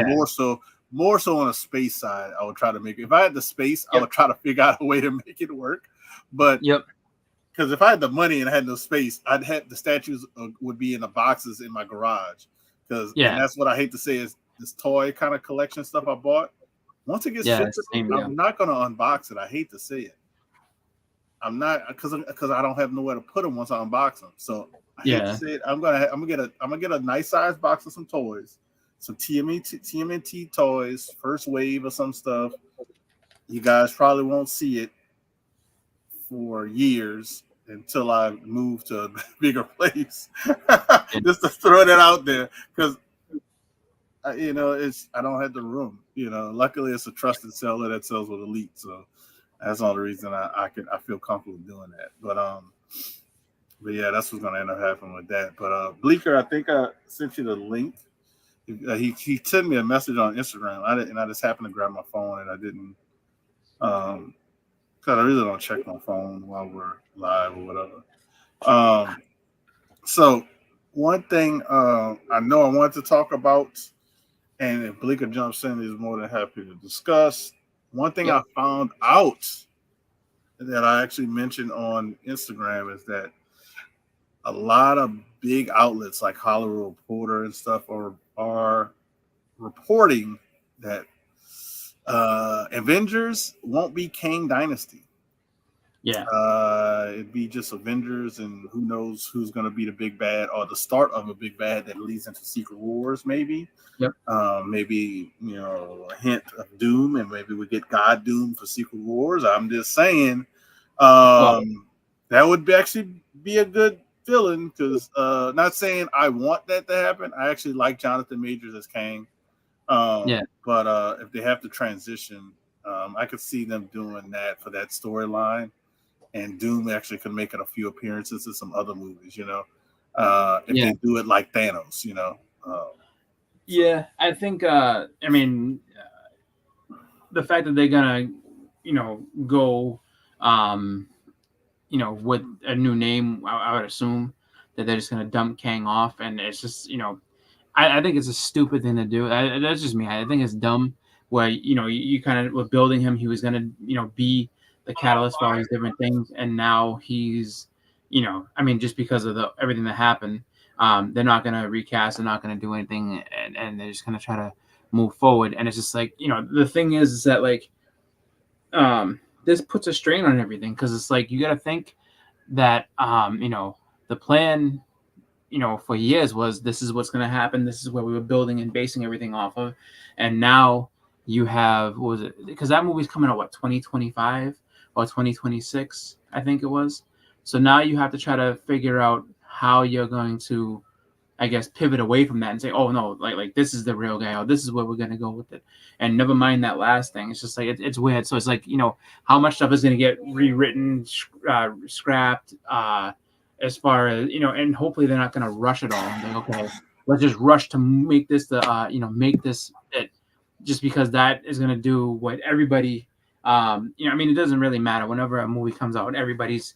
more so on a space side, I would try to make it. If I had the space, I would try to figure out a way to make it work. But because if I had the money and I had no space, I'd have the statues would be in the boxes in my garage. Because and that's what I hate to say is this toy kind of collection stuff I bought. Once it gets physical, I'm not going to unbox it. I hate to say it. I'm not, because I don't have nowhere to put them once I unbox them. So I hate to say it. I'm gonna get a nice size box of some toys, some TMNT toys, first wave of some stuff. You guys probably won't see it for years until I move to a bigger place. Just to throw that out there, because I don't have the room. Luckily it's a trusted seller that sells with Elite, so that's all the reason I feel comfortable doing that. But yeah, that's what's gonna end up happening with that. But Bleeker, I think I sent you the link. He sent me a message on Instagram. I just happened to grab my phone and I didn't. Because I really don't check my phone while we're live or whatever. So one thing I know I wanted to talk about, and if Bleeker jumps in, he's more than happy to discuss. One thing I found out that I actually mentioned on Instagram is that a lot of big outlets like Hollywood Reporter and stuff are reporting that Avengers won't be Kang Dynasty. It'd be just Avengers, and who knows who's going to be the big bad, or the start of a big bad that leads into Secret Wars, maybe. Maybe a hint of Doom, and maybe we get God Doom for Secret Wars. I'm just saying that would actually be a good villain, because not saying I want that to happen. I actually like Jonathan Majors as Kang. But if they have to transition, I could see them doing that for that storyline, and Doom actually could make it a few appearances in some other movies, if they do it like Thanos, I think I mean the fact that they're gonna go with a new name, I would assume that they're just gonna dump Kang off, and it's just I think it's a stupid thing to do. That's just me. I think it's dumb. Where you kind of were building him. He was gonna be the catalyst for all these different things, and now he's just because of everything that happened, they're not gonna recast. They're not gonna do anything, and they're just gonna try to move forward. And it's just like the thing is that like this puts a strain on everything because it's like you got to think that the plan for years was this is what's going to happen, this is where we were building and basing everything off of, and now you have, what was it, because that movie's coming out 2025 or 2026 I think it was. So now you have to try to figure out how you're going to, I guess, pivot away from that and say, oh no, like this is the real guy, or this is where we're gonna go with it, and never mind that last thing. It's just like it's weird. So it's like how much stuff is gonna get rewritten, scrapped, as far as and hopefully they're not gonna rush it all. And like, okay, let's just rush to make this make this it, just because that is gonna do what everybody. I mean, it doesn't really matter. Whenever a movie comes out, everybody's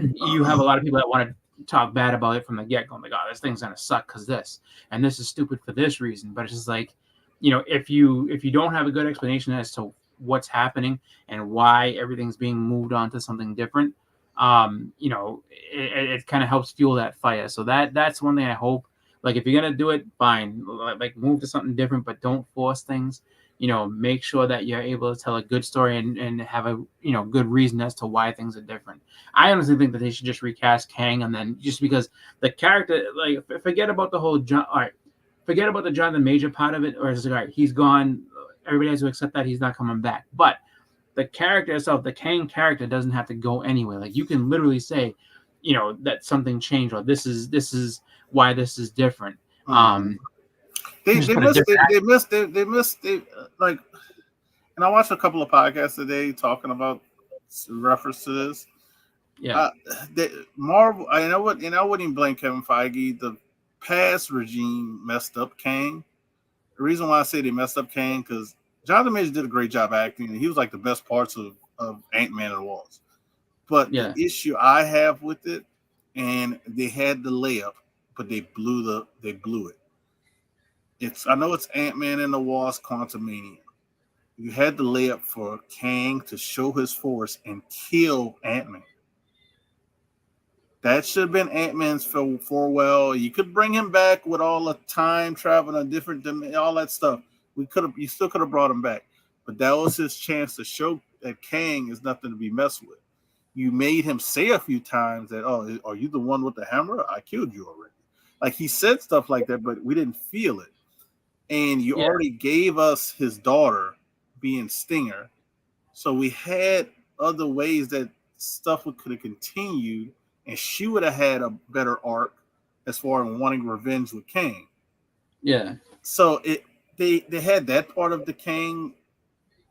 you have a lot of people that want to talk bad about it from the get-go, like, oh, this thing's gonna suck because this, and this is stupid for this reason. But it's just like, if you don't have a good explanation as to what's happening and why everything's being moved on to something different, it kind of helps fuel that fire. So that's one thing I hope. Like, if you're gonna do it, fine, like move to something different, but don't force things. Make sure that you're able to tell a good story and have a good reason as to why things are different. I honestly think that they should just recast Kang, and then just because the character, like, forget about the whole forget about the Jonathan Major part of it, or it's like, all right, he's gone. Everybody has to accept that he's not coming back. But the character itself, the Kang character, doesn't have to go anywhere. Like, you can literally say, that something changed, or this is why this is different. They missed like, and I watched a couple of podcasts today talking about reference to this. Yeah, Marvel. I wouldn't even blame Kevin Feige. The past regime messed up Kang. The reason why I say they messed up Kang because Jonathan Majors did a great job acting, and he was like the best parts of Ant-Man and the Wasp. But the issue I have with it, and they had the layup, but they blew it. I know it's Ant-Man and the Wasp: Quantumania. You had the layup for Kang to show his force and kill Ant-Man. That should have been Ant-Man's farewell. You could bring him back with all the time travel and different, all that stuff. You still could have brought him back, but that was his chance to show that Kang is nothing to be messed with. You made him say a few times that, oh, are you the one with the hammer? I killed you already. Like, he said stuff like that, but we didn't feel it. And you already gave us his daughter being Stinger. So we had other ways that stuff could have continued, and she would have had a better arc as far as wanting revenge with Kang. Yeah. So they had that part of the Kang,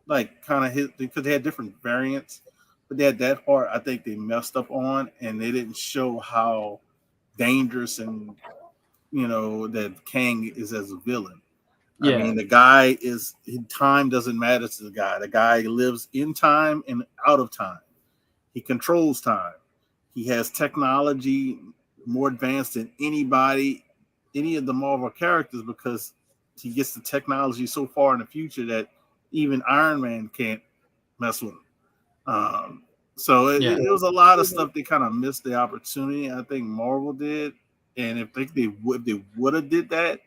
like, kind of because they had different variants, but they had that part I think they messed up on, and they didn't show how dangerous and that Kang is as a villain. Yeah. I mean, the guy time doesn't matter to the guy. The guy lives in time and out of time. He controls time. He has technology more advanced than any of the Marvel characters, because he gets the technology so far in the future that even Iron Man can't mess with him. So it was a lot of stuff they kind of missed the opportunity. I think Marvel did, and if they would have did that,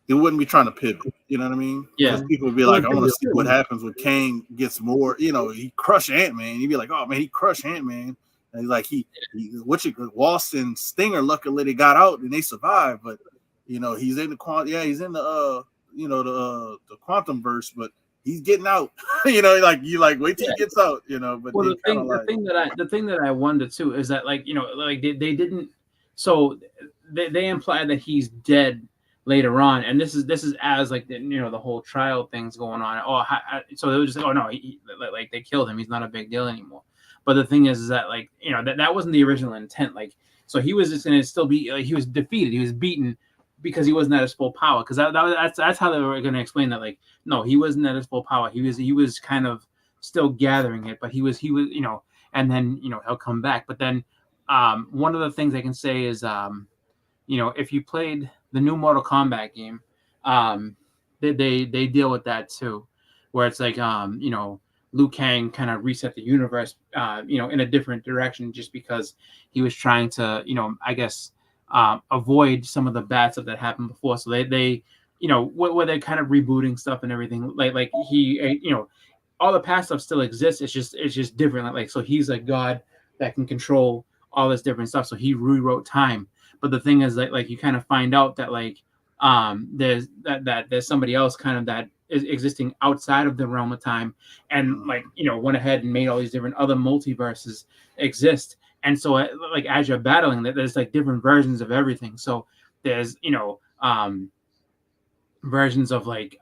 they wouldn't be trying to pivot. You know what I mean? Yeah. Because people would be like, I want to see what happens when Kang gets more. He crushed Ant-Man. You'd be like, oh man, he crushed Ant-Man. And he's like, Wasp and Stinger luckily they got out and they survived. But he's in the quantum. Yeah, he's in the the quantum verse, but he's getting out. Wait till he gets out. But the thing that I wonder too is that they didn't. So they imply that he's dead later on, and this is as like the whole trial thing's going on. So they were just like, oh no, they killed him. He's not a big deal anymore. But the thing is that that wasn't the original intent. So he was just going to still be. He was defeated. He was beaten because he wasn't at his full power. Because that's how they were going to explain that. No, he wasn't at his full power. He was kind of still gathering it, but he was and then he'll come back. But then one of the things I can say is if you played the new Mortal Kombat game, they deal with that too, where it's like Liu Kang kind of reset the universe in a different direction just because he was trying to I guess avoid some of the bad stuff that happened before. So they where they're kind of rebooting stuff and everything, like he all the past stuff still exists. It's just different. Like so, he's a god that can control all this different stuff. So he rewrote time. But the thing is that like you kind of find out that like there's that there's somebody else kind of that is existing outside of the realm of time, and like went ahead and made all these different other multiverses exist. And so like as you're battling, there's like different versions of everything. So there's versions of like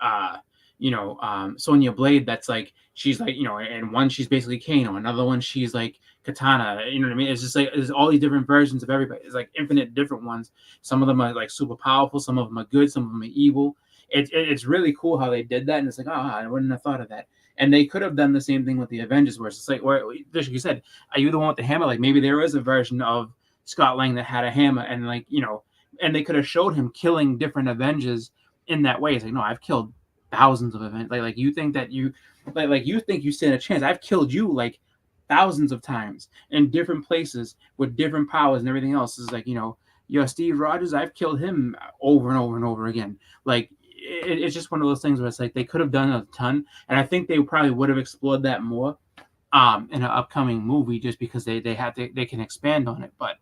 Sonya Blade that's like she's like and one she's basically Kano, another one she's like Katana, you know what I mean? It's just like there's all these different versions of everybody. It's like infinite different ones. Some of them are like super powerful, some of them are good, some of them are evil. It's really cool how they did that, and it's like, oh, I wouldn't have thought of that. And they could have done the same thing with the Avengers, where it's just like, where like you said, are you the one with the hammer? Like maybe there is a version of Scott Lang that had a hammer, and like and they could have showed him killing different Avengers in that way. It's like, no, I've killed thousands of events. Like you think that you you think you stand a chance. I've killed you like thousands of times in different places with different powers and everything else. Is like, you're Steve Rogers. I've killed him over and over and over again. Like it's just one of those things where it's like they could have done a ton, and I think they probably would have explored that more in an upcoming movie, just because they can expand on it. But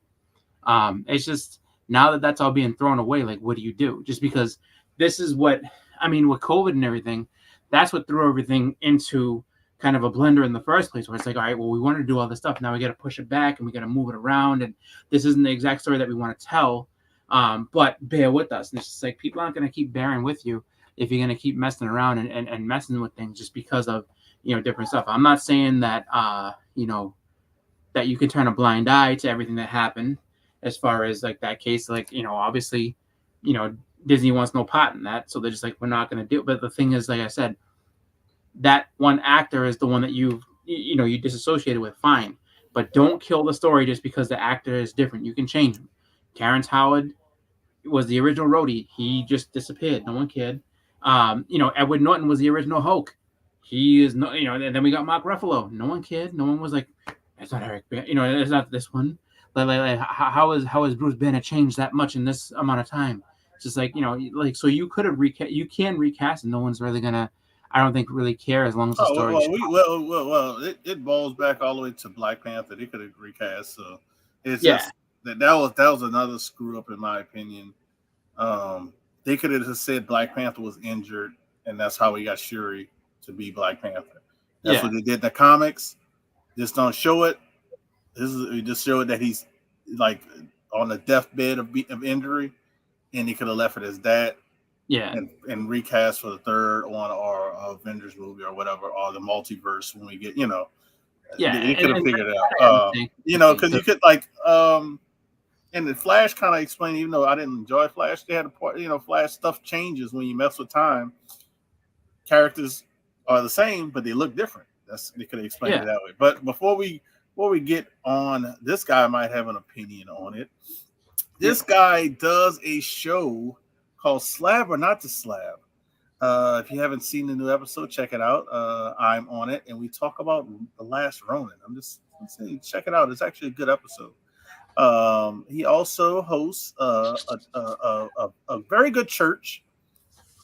it's just now that that's all being thrown away, like what do you do? Just because this is what I mean with COVID and everything, that's what threw everything into kind of a blender in the first place, where it's like, all right, well, we want to do all this stuff. Now we got to push it back and we got to move it around. And this isn't the exact story that we want to tell. But bear with us. And it's just like, people aren't going to keep bearing with you if you're going to keep messing around and messing with things just because of, different stuff. I'm not saying that, that you can turn a blind eye to everything that happened as far as like that case. Like, obviously, Disney wants no part in that. So they're just like, we're not going to do it. But the thing is, like I said, that one actor is the one that you disassociated with. Fine. But don't kill the story just because the actor is different. You can change him. Terrence Howard was the original Rhodey. He just disappeared. No one cared. Edward Norton was the original Hulk. He is no, and then we got Mark Ruffalo. No one cared. No one was like, it's not Eric. It's not this one. Like how is Bruce Banner changed that much in this amount of time? It's just like, so you could have you can recast, and no one's really gonna, I don't think, really care as long as the story. It boils back all the way to Black Panther. They could have recast, so it's just that was another screw up in my opinion. They could have just said Black Panther was injured, and that's how we got Shuri to be Black Panther. That's what they did in the comics. Just don't show it. We just show it that he's like on the deathbed of injury, and he could have left it as that. Yeah, and recast for the third one or Avengers movie or whatever, or the multiverse when we get, you could have figured it out, because you could like, and the Flash kind of explained, even though I didn't enjoy Flash, they had a part, Flash stuff changes when you mess with time. Characters are the same, but they look different. They could have explained it that way. But before we get on, this guy might have an opinion on it. This guy does a show called Slab or Not to Slab. If you haven't seen the new episode, check it out. I'm on it, and we talk about The Last Ronin. I'm just saying, check it out. It's actually a good episode. He also hosts a very good church.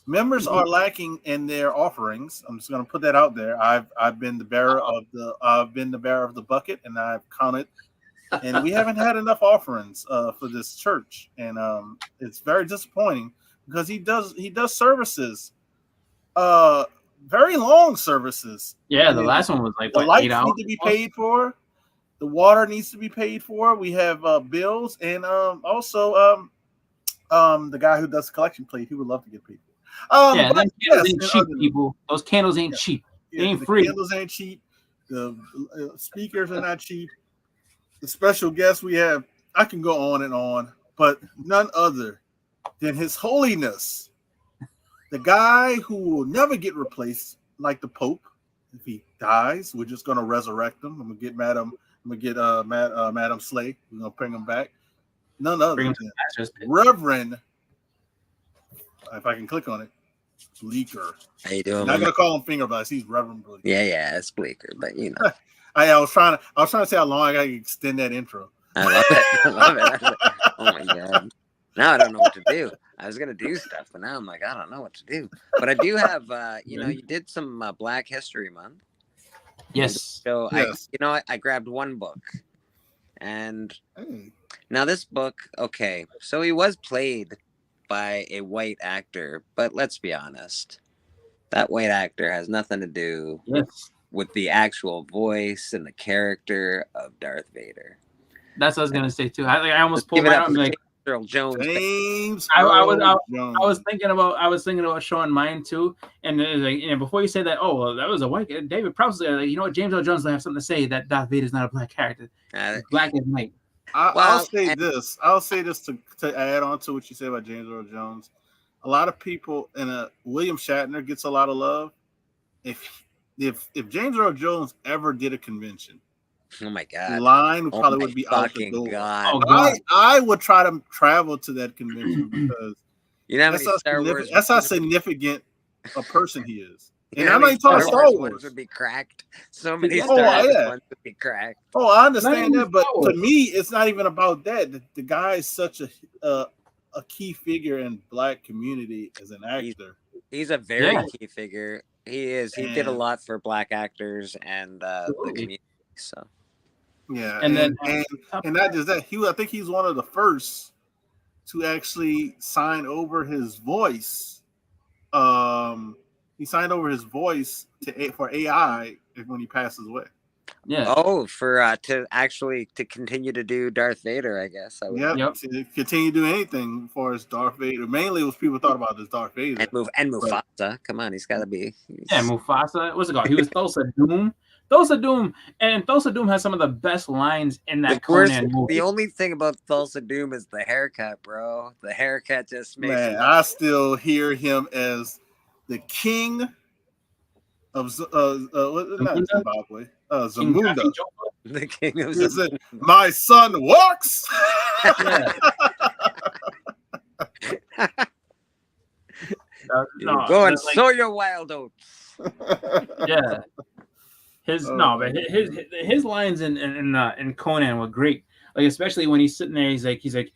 Members are lacking in their offerings. I'm just going to put that out there. I've been the bearer of the bucket, and I've counted. And we haven't had enough offerings for this church, and it's very disappointing because he does services, very long services. Yeah, the last one was like the lights need to be paid for, the water needs to be paid for. We have bills, and also the guy who does the collection plate, he would love to get paid for. Them candles ain't cheap, people. Those candles ain't cheap. They ain't free. Candles ain't cheap. The speakers are not cheap. The special guests we have, I can go on and on, but none other than His Holiness, the guy who will never get replaced, like the Pope. If he dies, we're just going to resurrect him. I'm going to get Madam Slay. We're going to bring him back. None other than Reverend, if I can click on it, Bleeker. How you doing? I'm not going to call him Finger Blast. He's Reverend Bleeker. Yeah, it's Bleeker, but I was trying to say how long I gotta extend that intro. I love it. Oh my god! Now I don't know what to do. I was gonna do stuff, but now I'm like, I don't know what to do. But I do have, you did some Black History Month. Yes. So Yes. I grabbed one book, and Hey. now this book, okay, so he was played by a white actor, but let's be honest, that white actor has nothing to do Yes. with the actual voice and the character of Darth Vader. That's what I was gonna say too. I almost Let's give pulled it mine up out for and be like, James Earl Jones. James I Earl was Jones. thinking about showing mine too, and then, like, before you say that, oh well, that was a white David Prowse, like, you know what, James Earl Jones will have something to say that Darth Vader is not a black character. He's black and white. I'll Well, say and- this. I'll say this to add on to what you said about James Earl Jones. A lot of people William Shatner gets a lot of love. If James Earl Jones ever did a convention, oh my the god, line oh probably my would be out the fucking door. god! Oh god, I would try to travel to that convention because You know how that's many how Star Wars? significant, that's how significant a person he is. You And know how I'm not many even talking Star Star Wars Wars. ones would be cracked. So many Yeah. Star Oh, Wars yeah. ones would be cracked. Oh, I understand Not that, but even to me, it's not even about that. The guy is such a key figure in Black community as an actor. He's a very Yeah. key figure. He is. He did a And- lot for Black actors and the Absolutely. community. So Yeah, And then, and not just that, I think he's one of the first to actually sign over his voice. He signed over his voice for AI when he passes away. yeah, for to continue to do Darth Vader, I guess. I would. Yep. To continue to do anything for his Darth Vader. Mainly, what people thought about this Darth Vader. And Mufasa. Come on, he's got to be. yeah. Mufasa. What's it called? He was Thulsa Doom. Thulsa Doom has some of the best lines in that Conan movie. The only thing about Thulsa Doom is the haircut, bro. The haircut just makes Man, him. I still hear him as the king of not Zimbabwe, Zamunda. The king of He said, "My son walks." Yeah. Go and sow your wild oats. Yeah. His lines in Conan were great. Like, especially when he's sitting there, he's like,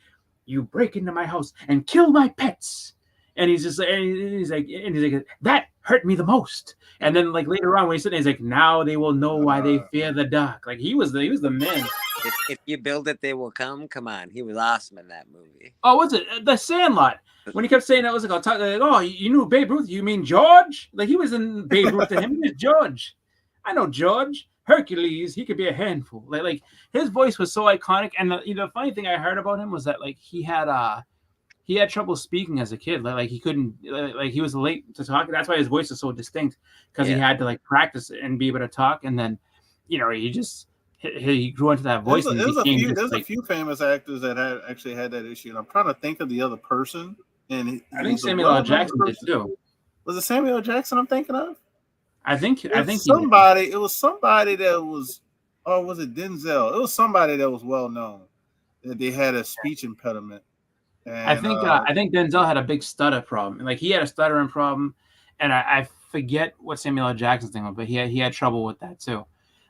you break into my house and kill my pets. And he's like, that hurt me the most. And then, like, later on when he's sitting there, he's like, now they will know why they fear the dark. Like, he was the man. If you build it, they will come. Come on, he was awesome in that movie. Oh, what's it? The Sandlot. When he kept saying that, was like, oh, you knew Babe Ruth? You mean George? Like, he was in Babe Ruth to him. He was George. I know George. Hercules, he could be a handful. Like his voice was so iconic. And the funny thing I heard about him was that, like, he had trouble speaking as a kid. Like he couldn't, like, he was late to talk. That's why his voice is so distinct, because he had to, like, practice it and be able to talk. And then, he grew into that voice. There's a few famous actors that had that issue. And I'm trying to think of the other person. And I think Samuel L. Jackson did too. Was it Samuel L. Jackson I'm thinking of? I think it was somebody that was, or was it Denzel? It was somebody that was well known that they had a speech impediment. And, I think Denzel had a big stutter problem. Like, he had a stuttering problem, and I forget what Samuel L. Jackson's thing was, but he had trouble with that too.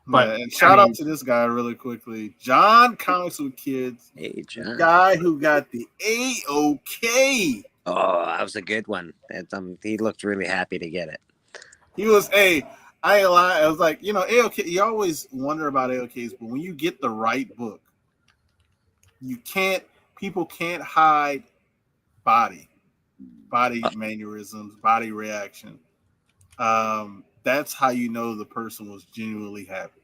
But and shout out to this guy really quickly, John Comics with Kids, hey, John. The guy who got the AOK. Oh, that was a good one. He looked really happy to get it. He was I ain't lie. I was like, AOK. You always wonder about AOKs, but when you get the right book, people can't hide body mannerisms, body reaction. That's how you know the person was genuinely happy.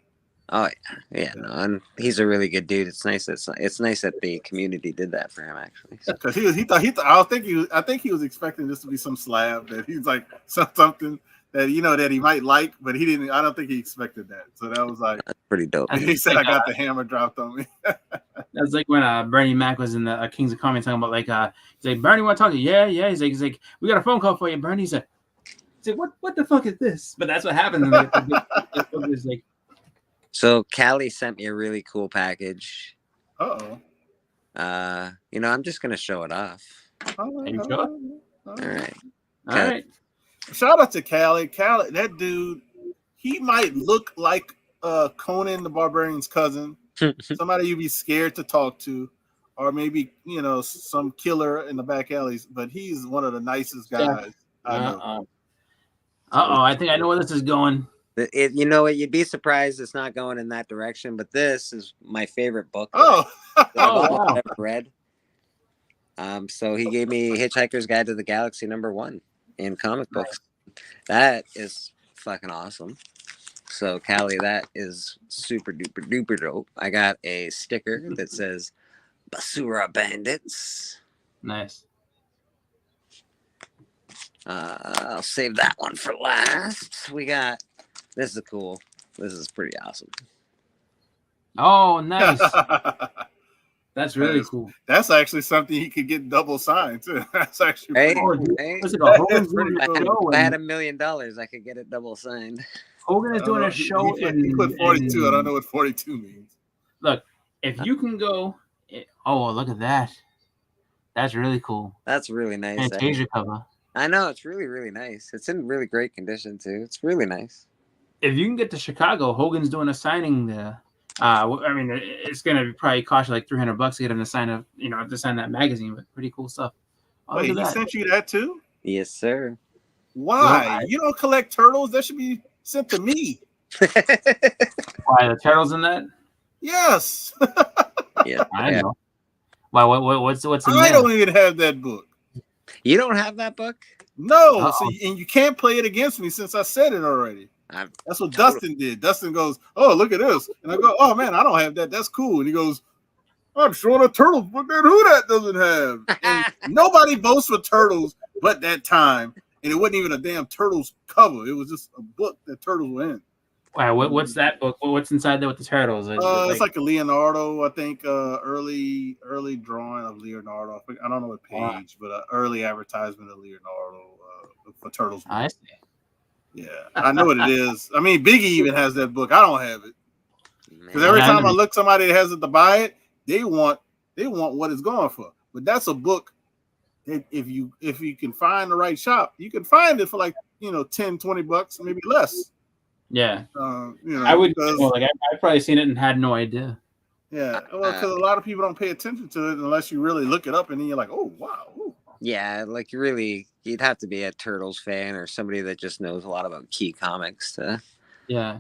Oh yeah, no, and he's a really good dude. It's nice that the community did that for him, actually. Because I think he was expecting this to be some slab that he's like something that that he might like, but he didn't. I don't think he expected that. So that was like, that's pretty dope. He said, "I got the hammer dropped on me." That's like when Bernie Mac was in the Kings of Comedy talking about, like, he's like, Bernie, want to talk to you? Yeah. He's like, we got a phone call for you, Bernie. He's like, what the fuck is this? But that's what happened. It's like. So Callie sent me a really cool package. Uh-oh. I'm just gonna show it off. Are you sure? All right. All right. Shout out to Callie. Callie, that dude, he might look like Conan the Barbarian's cousin. Somebody you'd be scared to talk to, or maybe some killer in the back alleys. But he's one of the nicest guys I know. I think I know where this is going. You know what? You'd be surprised it's not going in that direction, but this is my favorite book Oh, that Oh, wow. I've ever read. So he gave me Hitchhiker's Guide to the Galaxy #1 in comic books. That is fucking awesome. So Callie, that is super duper duper dope. I got a sticker that says Basura Bandits. Nice. I'll save that one for last. We got this is cool. This is pretty awesome. Oh, nice. That's really cool. That's actually something he could get double signed too. That's actually Hey, pretty- hey. What's it called? Hogan's pretty doing a cool. If I had show. $1 million, I could get it double signed. Hogan is doing a He show. he put 42. I don't know what 42 means. Look, if you can go. Oh, look at that. That's really cool. That's really nice. Fantasia cover. I know, it's really, really nice. It's in really great condition too. It's really nice. If you can get to Chicago, Hogan's doing a signing there. I mean, it's gonna probably cost you like $300 to get him to sign to sign that magazine. But pretty cool stuff. Oh, Wait, look he at that. sent you that too? Yes, sir. Why? You don't collect turtles? That should be sent to me. Why the turtles in that? Yes. Yeah. I know. Why? What's in I there? don't even have that book. You don't have that book? No. Uh-oh. So, and you can't play it against me since I said it already. I'm That's what Dustin did. Dustin goes, "Oh, look at this," and I go, "Oh man, I don't have that. That's cool." And he goes, "I'm showing a Turtles book that who that doesn't have." And nobody votes for Turtles but that time, and it wasn't even a damn Turtles cover. It was just a book that Turtles were in. Why? What's that book? What's inside there with the turtles? It's like a Leonardo, I think, early drawing of Leonardo. I don't know what page, but early advertisement of Leonardo for Turtles. I see. Yeah, I know what it is. I mean, Biggie even has that book. I don't have it because every Man. time I look somebody that has it to buy it, they want what it's going for. But that's a book that if you can find the right shop, you can find it for like $10-$20, maybe less. Yeah. I I would. because, Well, I've probably seen it and had no idea. yeah, well, because a lot of people don't pay attention to it unless you really look it up, and then you're like, oh wow. Ooh. Yeah, like you'd have to be a Turtles fan or somebody that just knows a lot about key comics to, Yeah.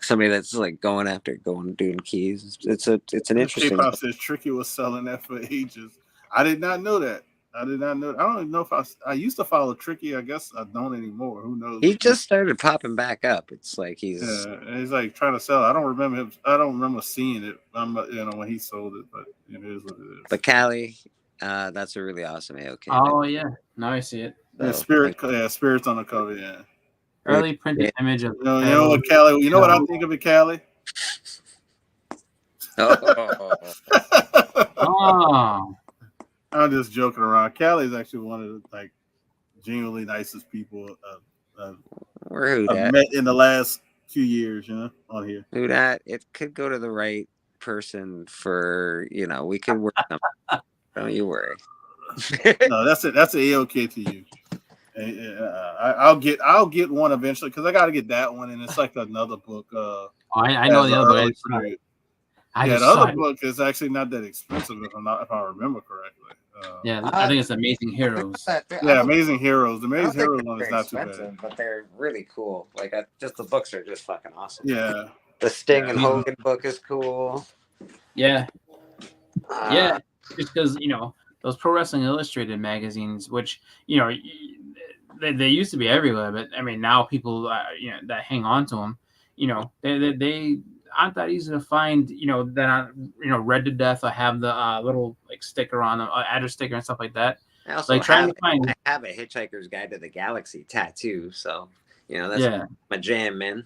somebody that's like doing keys. It's an interesting. K-pop says Tricky was selling that for ages. I did not know that. I don't even know if I used to follow Tricky. I guess I don't anymore. Who knows? He just started popping back up. It's like he's like trying to sell it. I don't remember him. I don't remember seeing it. When he sold it, but it is what it is. But Callie, that's a really awesome AOK. Oh yeah. Now I see it. Yeah, Spirit's on the cover. Yeah. Early printed image of. You know what, Callie? You know what I think of it, Callie? Oh. Oh. I'm just joking around. Callie is actually one of the genuinely nicest people Or who I've that? met in the last few years. On here. Who that? It could go to the right person for we could work something. Don't you worry. No, that's it. That's an AOK to you. I'll get one eventually because I got to get that one, and it's like another book. I know the other book. The other book is actually not that expensive if I remember correctly. I think it's Amazing Heroes. Yeah, Amazing Heroes. The Amazing Heroes one is not too bad, but they're really cool. Like just the books are just fucking awesome. Yeah, the Sting and Hogan book is cool. Yeah, just because those Pro Wrestling Illustrated magazines, which they used to be everywhere, but I mean now people that hang on to them, they aren't that easy to find. That aren't read to death or have the little sticker on them, address sticker and stuff like that. I also I have a Hitchhiker's Guide to the Galaxy tattoo, so that's my jam, man.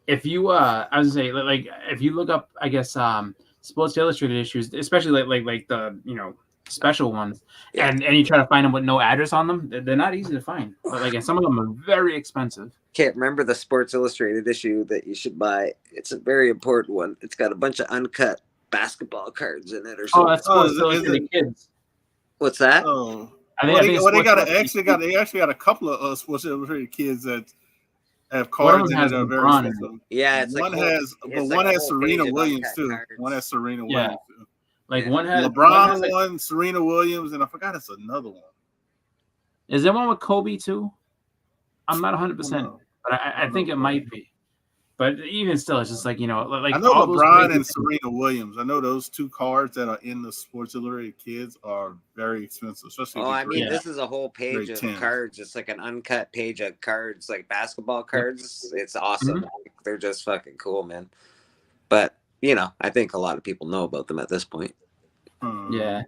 If you I was gonna say if you look up, I guess Sports Illustrated issues, especially like the special ones, and you try to find them with no address on them, they're not easy to find. But and some of them are very expensive. Can't remember the Sports Illustrated issue that you should buy. It's a very important one. It's got a bunch of uncut basketball cards in it or something. Oh, that's Sports Illustrated Kids. What's that? Oh, they actually got a couple of Sports Illustrated Kids that have cards in it that are very expensive. Yeah, it's one has Serena Williams too. Cards. One has Serena Williams too. One has LeBron, one Serena Williams, and I forgot it's another one. Is there one with Kobe too? I'm not 100%. but I think it might be. But even still, it's just like, you know, like I know all those LeBron crazy and things- Serena Williams. I know those two cards that are in the Sports Illustrated Kids are very expensive, especially Oh, the I mean, Yeah. this is a whole page grade of 10s. cards. It's like an uncut page of cards, like basketball cards. It's awesome. They're just fucking cool, man. But, you know, I think a lot of people know about them at this point. Yeah.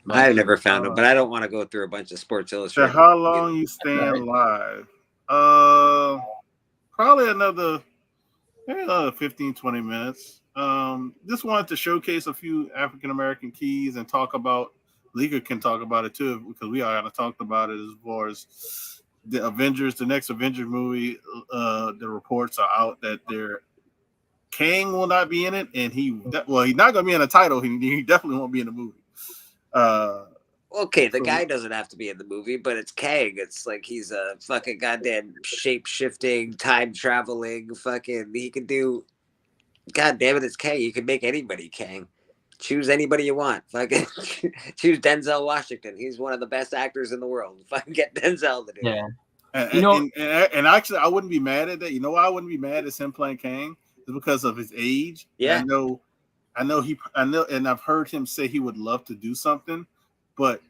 I've never found them, but I don't want to go through a bunch of Sports So Illustrated. how long you stand live? Probably maybe another 15, 20 minutes. Just wanted to showcase a few African American keys and talk about. Liga can talk about it too, because we kind of talked about it as far as the Avengers, the next Avengers movie. The reports are out that Kang will not be in it, and he's not going to be in the title. He definitely won't be in the movie. Okay, the guy doesn't have to be in the movie, but it's Kang. It's like he's a fucking goddamn shape-shifting, time-traveling fucking... He can do... God damn it, it's Kang. You can make anybody Kang. Choose anybody you want. Fucking choose Denzel Washington. He's one of the best actors in the world. Fucking get Denzel to do it. Yeah. And actually, I wouldn't be mad at that. You know why I wouldn't be mad at him playing Kang? It's because of his age. Yeah. I know, and I've heard him say he would love to do something, but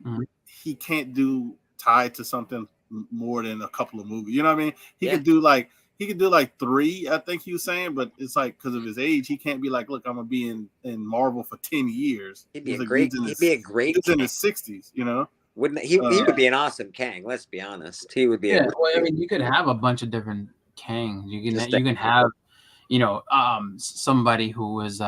he can't do tied to something more than a couple of movies. You know what I mean? He could do like 3, I think he was saying, but it's like because of his age, he can't be like, look, I'm gonna be in Marvel for 10 years. He'd be a He's great in his 60s, you know. Wouldn't he would be an awesome Kang, let's be honest. He would be Well, I mean, you could have a bunch of different Kangs. You can have, you know, somebody who is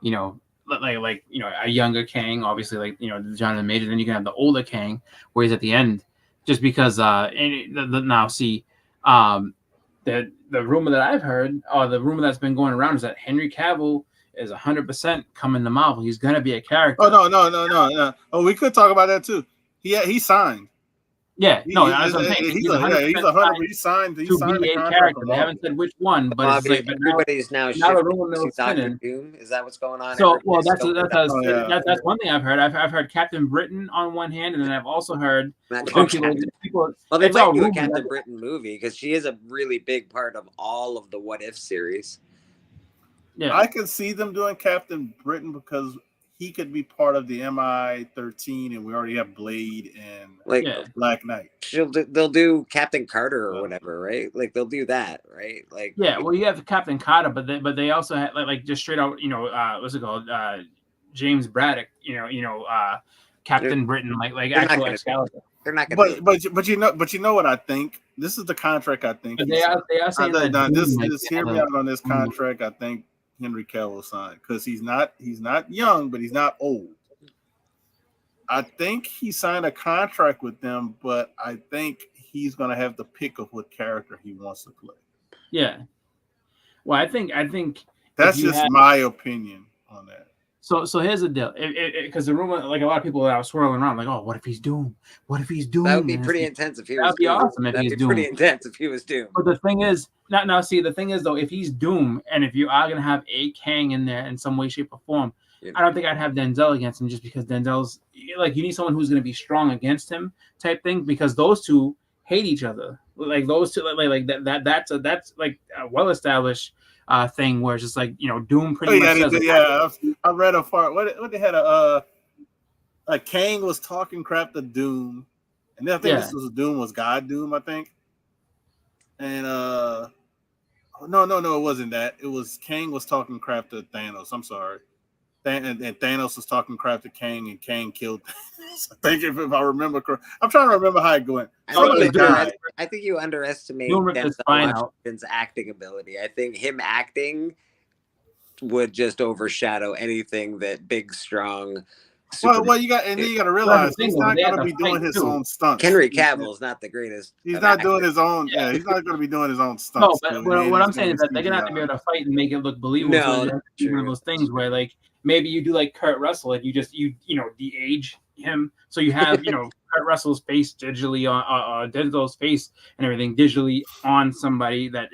you know, like you know, a younger Kang, obviously, like, you know, Jonathan Major. Then you can have the older Kang, where he's at the end, just because now see, the rumor that I've heard, or the rumor that's been going around, is that Henry Cavill is 100% coming to Marvel. He's gonna be a character. Oh no. Oh, we could talk about that too. He signed. Yeah, no, that's what I'm saying. He's 100%. He signed to be a character. They haven't said which one, but it's like, everybody's now the rumor is Doctor Doom. Is that what's going on? So, well, that's one thing I've heard. I've heard Captain Britain on one hand, and then I've also heard people. Well, they might do a Captain Britain movie because she is a really big part of all of the What If series. Yeah, I could see them doing Captain Britain because he could be part of the MI-13, and we already have Blade and Black Knight. They'll do Captain Carter or whatever, right? Like they'll do that, right? Like well, you have Captain Carter, but they also had like just straight out, you know, what's it called, James Braddock, you know, Captain Britain, like actual Excalibur. They're not going to. But you know what I think? This is the contract. I think but they are saying that. Hear me out on this contract. I think Henry Cavill signed because he's not young, but he's not old. I think he signed a contract with them, but I think he's going to have the pick of what character he wants to play. Yeah. Well, I think that's just my opinion on that. So here's the deal, because the rumor, like a lot of people that are swirling around, like, oh, what if he's Doom? What if he's Doom? That would be pretty intense if he was. That'd be awesome if he's Doom. Pretty intense if he was Doom. But the thing is, the thing is though, if he's Doom, and if you are gonna have a Kang in there in some way, shape, or form, I don't think I'd have Denzel against him, just because Denzel's like, you need someone who's gonna be strong against him, type thing, because those two hate each other. Like those two, like that's like a well-established thing where it's just like, you know, Doom pretty much says, I read a part what they had like Kang was talking crap to Doom, and then I think this was Doom was God Doom, I think. And no, it wasn't that. It was Kang was talking crap to Thanos. I'm sorry. And Thanos was talking crap to Kang, and Kang killed Thanos. I think if I remember correct. I'm trying to remember how it went. I think you underestimate Denzel Washington's acting ability. I think him acting would just overshadow anything that big, strong. Well, you got to realize he's not going to be doing his own stunts. Henry Cavill is not the greatest. He's not doing his own. Yeah, he's not going to be doing his own stunts. No, but what I'm saying is that they're going to have to be able to fight and make it look believable. No, so one of those things where, like, maybe you do like Kurt Russell, and you know de-age him, so you have Kurt Russell's face digitally on Denzel's face and everything digitally on somebody that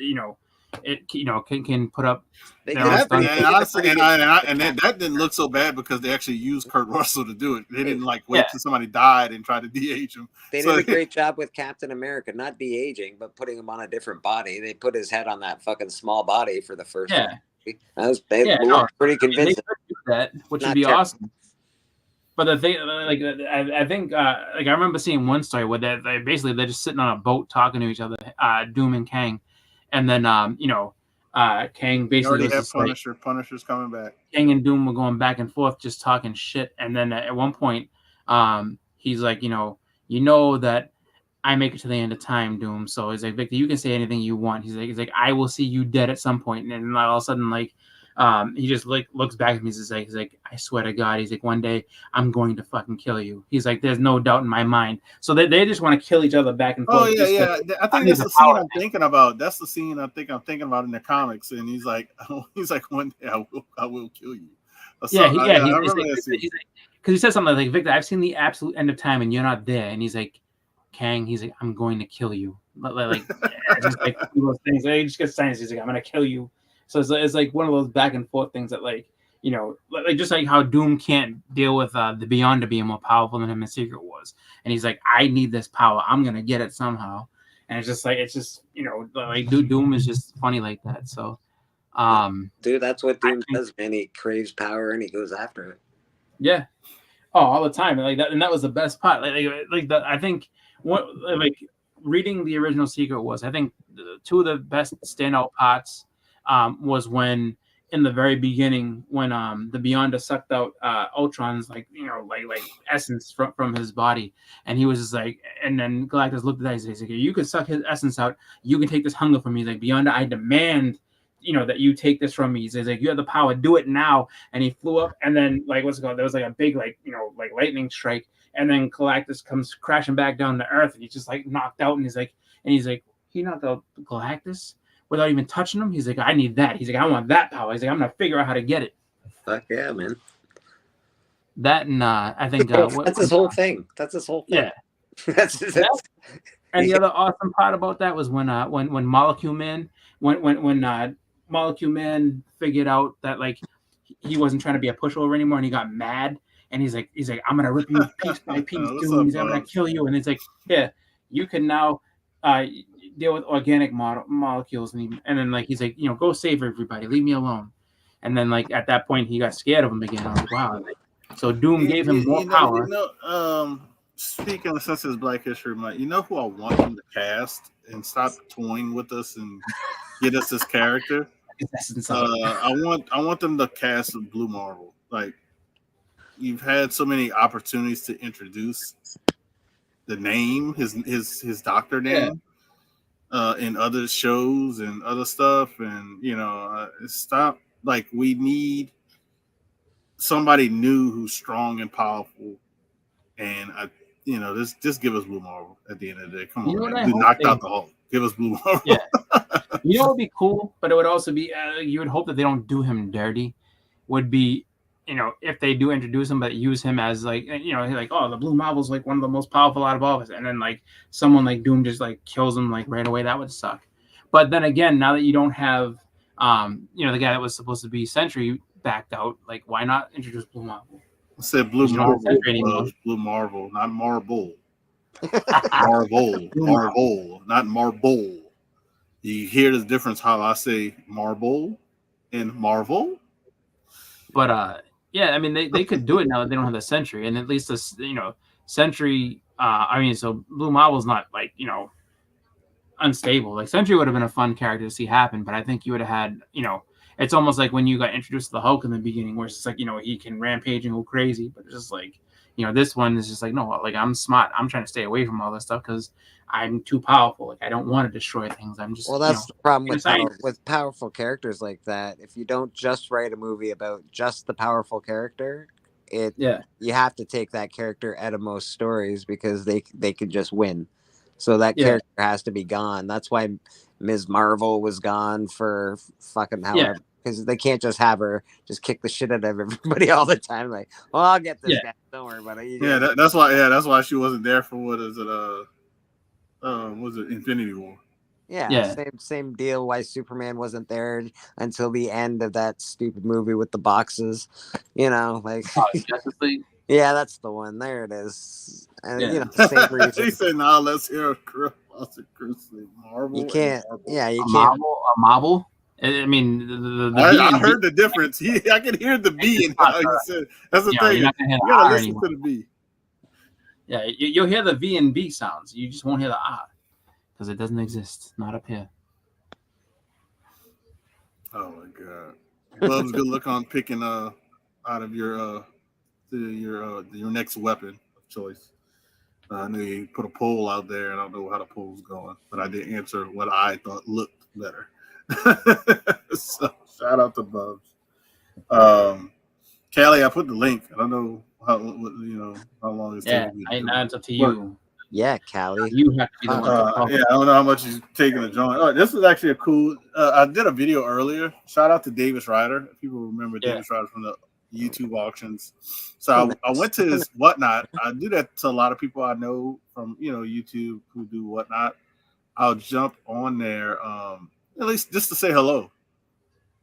it can put up. They their did own a And, stunts. pretty- and they did a honestly, pretty and good- that didn't look so bad because they actually used Kurt Russell to do it. They didn't like wait Yeah. till somebody died and try to de-age him. They So- did a great job with Captain America, not de-aging, but putting him on a different body. They put his head on that fucking small body for the first Yeah. movie. They Yeah, looked pretty They convincing. could do that, which Not would be terrible. awesome. But the thing, like, I think, like, I remember seeing one story where they're just sitting on a boat talking to each other, Doom and Kang, and then, Kang They basically already was have just like, Punisher. Punisher's coming back. Kang and Doom were going back and forth, just talking shit, and then at one point, he's like, you know that I make it to the end of time, Doom. So he's like, Victor, you can say anything you want. He's like, I will see you dead at some point, and then all of a sudden, like. He just like looks back at me. He's like, I swear to God. He's like, one day I'm going to fucking kill you. He's like, there's no doubt in my mind. So they just want to kill each other back and forth. Oh yeah, just yeah. to- I think need that's the the scene power. I'm thinking about. That's the scene I'm thinking about in the comics. And he's like, one day I will kill you. Yeah, I he's remember like, that scene. he's like, because he says something like, Victor, I've seen the absolute end of time and you're not there. And he's like, Kang, he's like, I'm going to kill you. Like just like those things. He just gets signs. He's like, I'm gonna kill you. So it's like one of those back and forth things that, like, like just like how Doom can't deal with the Beyond to being more powerful than him in Secret Wars, and he's like, I need this power. I'm gonna get it somehow. And it's just like Doom is just funny like that. So, Dude, that's what Doom does, man. He craves power and he goes after it. yeah, all the time, like that, and that was the best part. I think reading the original Secret Wars, I think two of the best standout parts was when in the very beginning when the Beyonder sucked out Ultron's like essence from his body, and he was just like, and then Galactus looked at that. He's like, you could suck his essence out, you can take this hunger from me. He's like, Beyonder, I demand that you take this from me. He says like, you have the power, do it now. And he flew up, and then like what's it called? There was like a big like lightning strike, and then Galactus comes crashing back down to Earth, and he's just like knocked out, and he's like, he knocked out Galactus without even touching him. He's like, I need that. He's like, I want that power. He's like, I'm gonna figure out how to get it. Fuck yeah, man. That and I think that's his whole thing. That's his whole thing. Yeah. that's And the other awesome part about that was when Molecule Man Molecule Man figured out that like he wasn't trying to be a pushover anymore, and he got mad, and he's like, I'm gonna rip you piece by piece, dude. He's like, I'm gonna kill you, and it's like, yeah, you can now deal with organic molecules, and then like he's like, go save everybody, leave me alone. And then like at that point he got scared of him again. I was like, wow. So Doom gave him more power. Speaking of since it's Black History Month, you know who I want them to cast and stop toying with us and get us this character? I want them to cast Blue Marvel. Like, you've had so many opportunities to introduce the name, his doctor name, in other shows and other stuff, and stop. Like, we need somebody new who's strong and powerful, and just give us Blue Marvel at the end of the day. Come on, man. We knocked out the Hulk. Give us Blue Marvel. Yeah. You know what would be cool, but it would also be you would hope that they don't do him dirty. Would be, if they do introduce him, but use him as like, like, oh, the Blue Marvel's like one of the most powerful out of all of us, and then like someone like Doom just like kills him like right away. That would suck. But then again, now that you don't have, the guy that was supposed to be Sentry backed out, like why not introduce Blue Marvel? I said Blue Marvel. Blue Marvel, not Marble. Marvel, not Marble. You hear the difference how I say Marble and Marvel? But yeah, I mean they could do it now that they don't have the Sentry, and at least this Sentry. So Blue Marvel's not like unstable. Like Sentry would have been a fun character to see happen, but I think you would have had it's almost like when you got introduced to the Hulk in the beginning, where it's just like he can rampage and go crazy, but it's just like this one is just like, no, like I'm smart. I'm trying to stay away from all this stuff because I'm too powerful. Like I don't want to destroy things. I'm just that's the problem with powerful characters like that. If you don't just write a movie about just the powerful character, you have to take that character out of most stories because they could just win. So that character has to be gone. That's why Ms. Marvel was gone for fucking however. Because they can't just have her just kick the shit out of everybody all the time. Like, well, I'll get this guy. Don't worry about it. That's why she wasn't there for what is it? Was it Infinity War? Yeah, Yeah. same deal. Why Superman wasn't there until the end of that stupid movie with the boxes, like Justice League. yeah, that's the one. There it is. And Yeah. same reason. He said, "Nah, let's hear Marvel You can't. and Marvel." Yeah, you A can't. marble. I mean, the I B heard the difference. I could hear the B in how you said. That's the thing. you're not gonna hear You the gotta R listen anymore. to the B. Yeah, you'll hear the V and B sounds. You just won't hear the R because it doesn't exist. Not up here. Oh my god, Bubs, good luck on picking out of your next weapon of choice. I knew you put a poll out there, and I don't know how the poll's going, but I did answer what I thought looked better. So shout out to Bubs. Callie, I put the link. I don't know how long it's taking. Now it's up to you. Yeah, Callie. You have to be the one. I don't know how much he's taking to join. Oh, this is actually a cool. I did a video earlier. Shout out to Davis Ryder. People remember Davis Ryder from the YouTube auctions. So I went to his Whatnot. I do that to a lot of people I know from YouTube who do Whatnot. I'll jump on there at least just to say hello.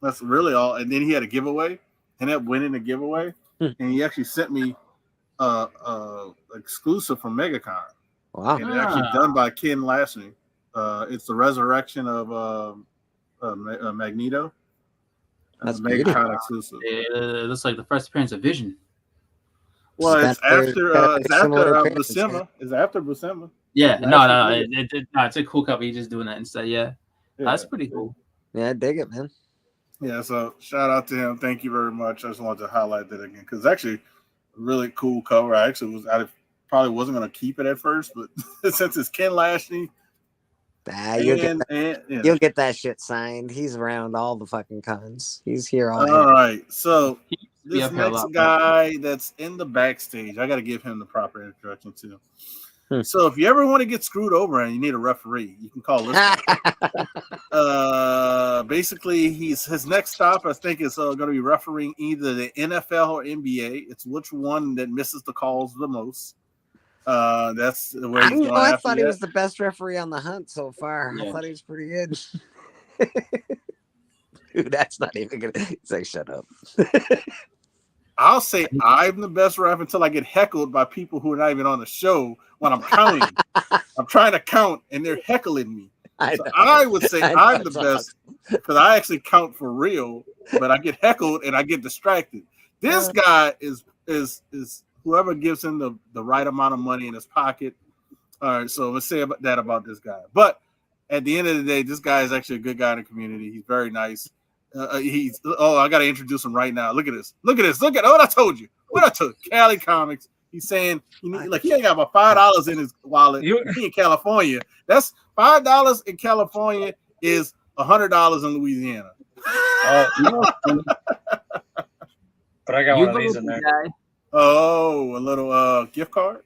That's really all. And then he had a giveaway, and that went in the giveaway, and he actually sent me exclusive from MegaCon. Wow. And it's actually done by Ken Lashley. It's the resurrection of Magneto. That's MegaCon exclusive. It looks like the first appearance of Vision. Well, it's after Buscema. It's after Buscema. Yeah, no, it's a cool cover. He's just doing that instead. Yeah, that's pretty cool. Yeah, I dig it, man. Yeah, so shout out to him. Thank you very much. I just wanted to highlight that again because it's actually a really cool cover. I probably wasn't going to keep it at first, but since it's Ken Lashley, you'll get that shit signed. He's around all the fucking cons. He's here all right. So this next guy that's in the backstage, I got to give him the proper introduction too. So if you ever want to get screwed over and you need a referee, you can call this guy. Basically, his next stop, I think, is going to be refereeing either the NFL or NBA. It's which one that misses the calls the most. That's the way he's going. I thought he was the best referee on the hunt so far. Yeah. I thought he was pretty good. Dude, that's not even gonna. He's like, shut up. I'll say I'm the best ref until I get heckled by people who are not even on the show when I'm counting. I'm trying to count and they're heckling me. I would say I'm the best because I actually count for real, but I get heckled and I get distracted. This guy is whoever gives him the right amount of money in his pocket. All right, so let's say about this guy. But at the end of the day, this guy is actually a good guy in the community. He's very nice. I got to introduce him right now. Look at this. Look at what I told you. Cali Comics. He's saying he ain't got about $5 in his wallet. He in California. That's $5 in California is $100 in Louisiana. But I got one of these in there. Oh, a little gift card.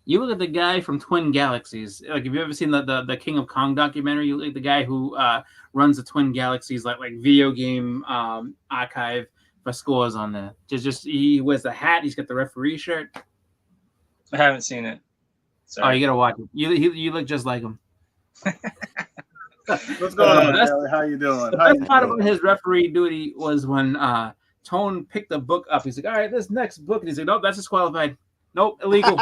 You look at the guy from Twin Galaxies. Like, have you ever seen the King of Kong documentary? You look at the guy who runs the Twin Galaxies, like video game archive for scores on there. Just he wears the hat. He's got the referee shirt. I haven't seen it. Sorry. Oh, you gotta watch it. You look just like him. What's going on, Kelly? How you doing? The best part about his referee duty was when Tone picked the book up. He's like, "All right, this next book," and he's like, "Nope, that's disqualified. Nope, illegal.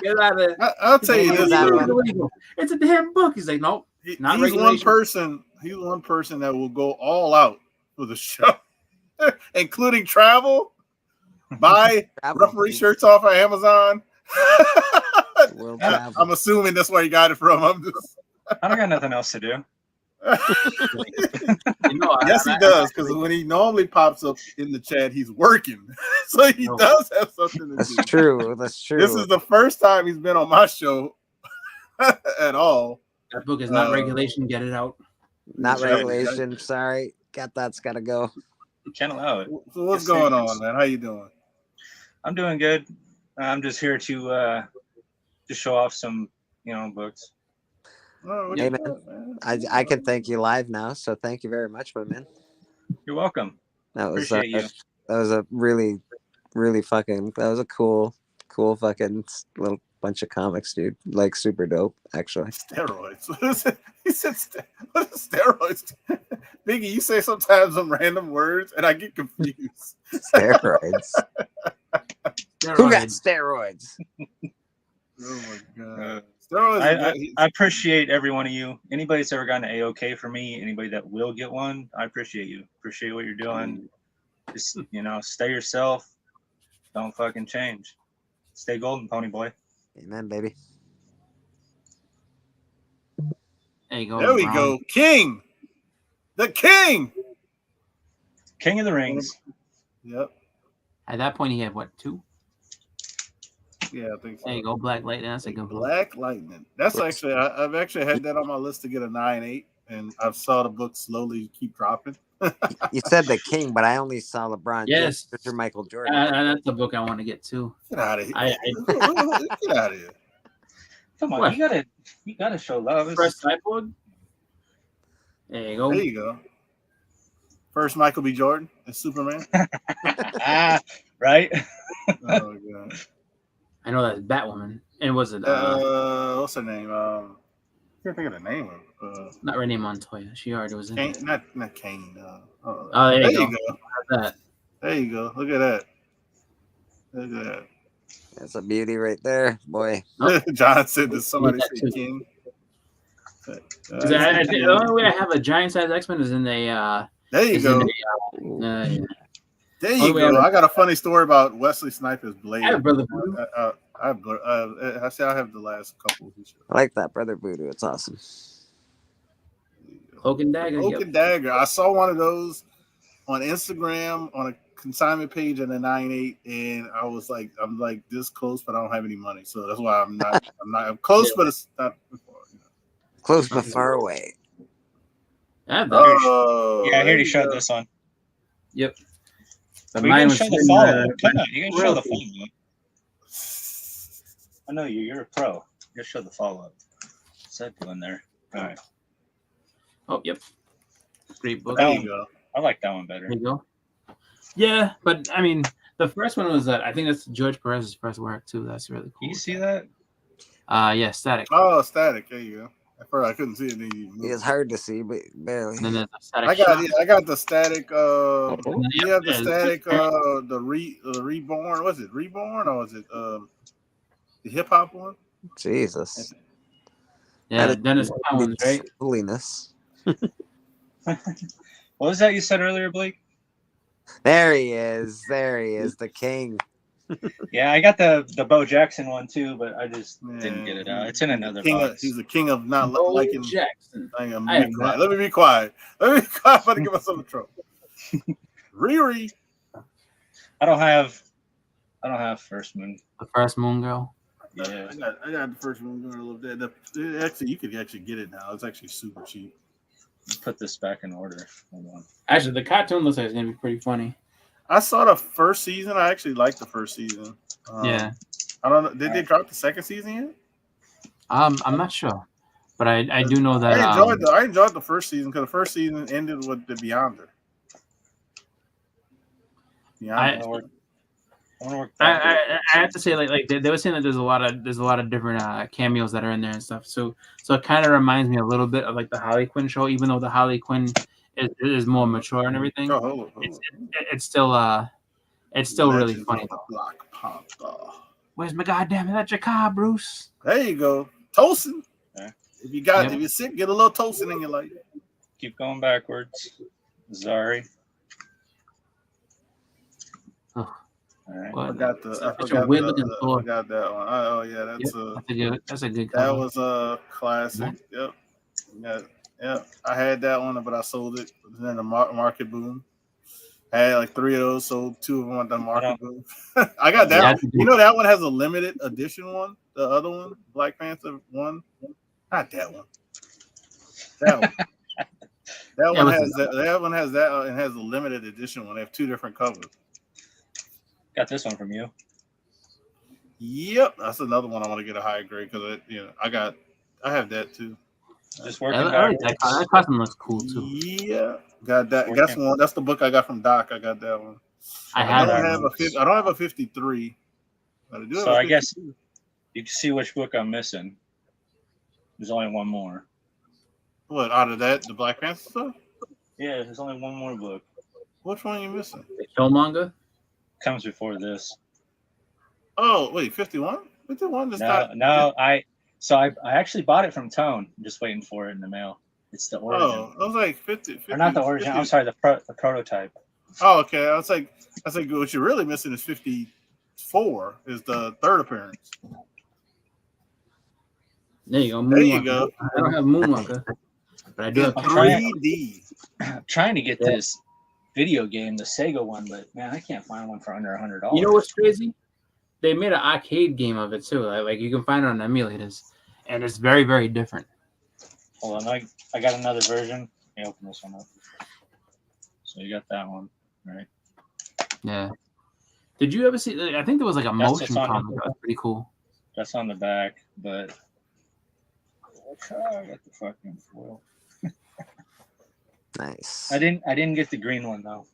Get out of there." I'll tell you this: illegal. It's a damn book. He's like, "Nope, not regulation." He's one person that will go all out for the show, including travel. Buy referee shirts off of Amazon. I'm assuming that's where you got it from. I don't got nothing else to do. Yes, he does, because when he normally pops up in the chat, he's working. So he does have something to do. That's true. That's true. This is the first time he's been on my show at all. That book is not regulation. Get it out. Not regulation. Sorry. That's got to go. Can't allow it. So what's going on, man? How you doing? I'm doing good. I'm just here to just show off some, books. Oh, hey, man. I can thank you live now, so thank you very much, my man. You're welcome. That was a really, really that was a cool fucking little bunch of comics, dude. Like super dope, actually. Steroids. What is it? He said, what is steroids? Biggie, you say sometimes some random words, and I get confused. Steroids. Who got steroids? Oh my god. Uh, Steroids. I appreciate every one of you. Anybody that's ever gotten an A-OK for me, anybody that will get one, I appreciate you. Appreciate what you're doing. Just, stay yourself. Don't fucking change. Stay golden, pony boy. Amen, baby. There you go. There we Brown. go. King. The king. King of the Rings. Yep. At that point, he had what, 2? Yeah, I think so. There you go. Black Lightning. That's a good book. Black Lightning. That's actually, I've actually had that on my list to get a 9.8, and I've saw the book slowly keep dropping. You said the king, but I only saw LeBron Yes. James or Michael Jordan. That's the book I want to get too. Get out of here. I- Get out of here. Come on, What? you gotta show love. First Cyborg. There you go. There you go. First Michael B. Jordan as Superman. Right? Oh god. I know that's Batwoman. And was it What's her name? I can't think of the name of not Renee Montoya? She already was in Kane, it. not Kane. Oh, There there you you go. go. That. There you go. Look at that. Look at that. That's a beauty right there, boy. John said that somebody that said too. King. 'Cause I think the only way I have a giant size X-Men is in the There you is in go. the, There you go. I got a funny story about Wesley Snipes' Blade. I have Brother I say I have the last couple. I like that, Brother Voodoo. It's awesome. Cloak and Dagger. Cloak Yep. and Dagger. I saw one of those on Instagram on a consignment page in the 9.8, and I was like, I'm like this close, but I don't have any money, so that's why I'm close, but it's not. Close but far away. I have that. Oh, Yeah, I heard there he showed go. this one. Yep. But But you mine can was show the in, follow. Come on, you can show the royalty. follow. I know you. You're a pro. You show the follow up. What's that doing there? All right. Oh, yep. Great book. There That you one- go. I like that one better. There you go. Yeah, but I mean, the first one was that I think that's George Perez's first work too. That's really cool. You see that? Yeah, Static. Oh, Static. There you go. At first, I couldn't see it. Then you moved. It's hard to see, but barely. And then there's a Static. I got Shock. I got the Static. And then, You have the there's- Static. The Reborn. Was it Reborn or was it the hip hop one? Jesus. Yeah, That is- Dennis Collins, right? Holiness. What was that you said earlier, Blake? There he is. There he is, the king. Yeah, I got the Bo Jackson one too, but I just didn't Yeah. get it out. It's in another box. He's the king of not Bo liking. Jackson. Let me I be am quiet. not- Let me be quiet. Let me be quiet. I'm about to get myself in trouble. Riri. I don't have First Moon. The first Moon Girl. Yeah. I got the first one going a little bit. Actually, you could actually get it now. It's actually super cheap. Let's put this back in order. Hold on. Actually, the cartoon looks like it's gonna be pretty funny. I saw the first season. I actually liked the first season. Yeah. I don't know. Did they drop the second season yet? I'm not sure, but I do know that I enjoyed the first season because the first season ended with the Beyonder. I wanna work I backwards. have to say like they were saying that there's a lot of different cameos that are in there and stuff. So it kind of reminds me a little bit of like the Harley Quinn show, even though the Harley Quinn is more mature and everything. Oh, hold on. It's still really Legends funny. of the Black Panther. Where's my goddamn electric car, Bruce? There you go. Toasting. Yeah. If you got, Yep. if you're sick, get a little toasting in your life. Keep going backwards. Zari. Oh. All right. What? I forgot Such a weird looking I Thor. forgot that one. Oh yeah, that's That's a good that cover. was a classic. Yep. Yeah. I had that one, but I sold it. Then the market boom. I had like 3 of those, sold 2 of them at the market boom. I got that. Yeah, One. You know that one has a limited edition one. The other one, Black Panther one, not that one. That one. That Yeah, one what's has that. That one has that and has a limited edition one. They have 2 different covers. Got this one from you. Yep, that's another one I want to get a higher grade because I have that too. Just Yeah, working I like backwards. that costume looks cool too. Yeah, got that. That's one. That's the book I got from Doc. I got that one. I I have don't that. have a 53. But I do have So a I guess 52. You can see which book I'm missing. There's only one more. What out of that? The Black Panther stuff? Yeah, there's only one more book. Which one are you missing? Killmonger. Comes before this. Oh wait, 51. 51 is not. No. I actually bought it from Tone. I'm just waiting for it in the mail. It's the origin. Oh, I was like 50. Or not the origin. 50. I'm sorry, the prototype. Oh, okay. I was like, what you're really missing is 54. Is the third appearance. There you go. There you go. I don't have Moonwalker, but I do have 3D. I'm trying to get this video game, the Sega one, but man, I can't find one for under $100. You know what's crazy? They made an arcade game of it too. Like you can find it on emulators, and it's very, very different. Hold on, I got another version. Let me open this one up. So you got that one, right? Yeah. Did you ever see? I think there was like a motion comic. That's pretty cool. That's on the back, but I got the fucking foil. Nice. I didn't get the green one though.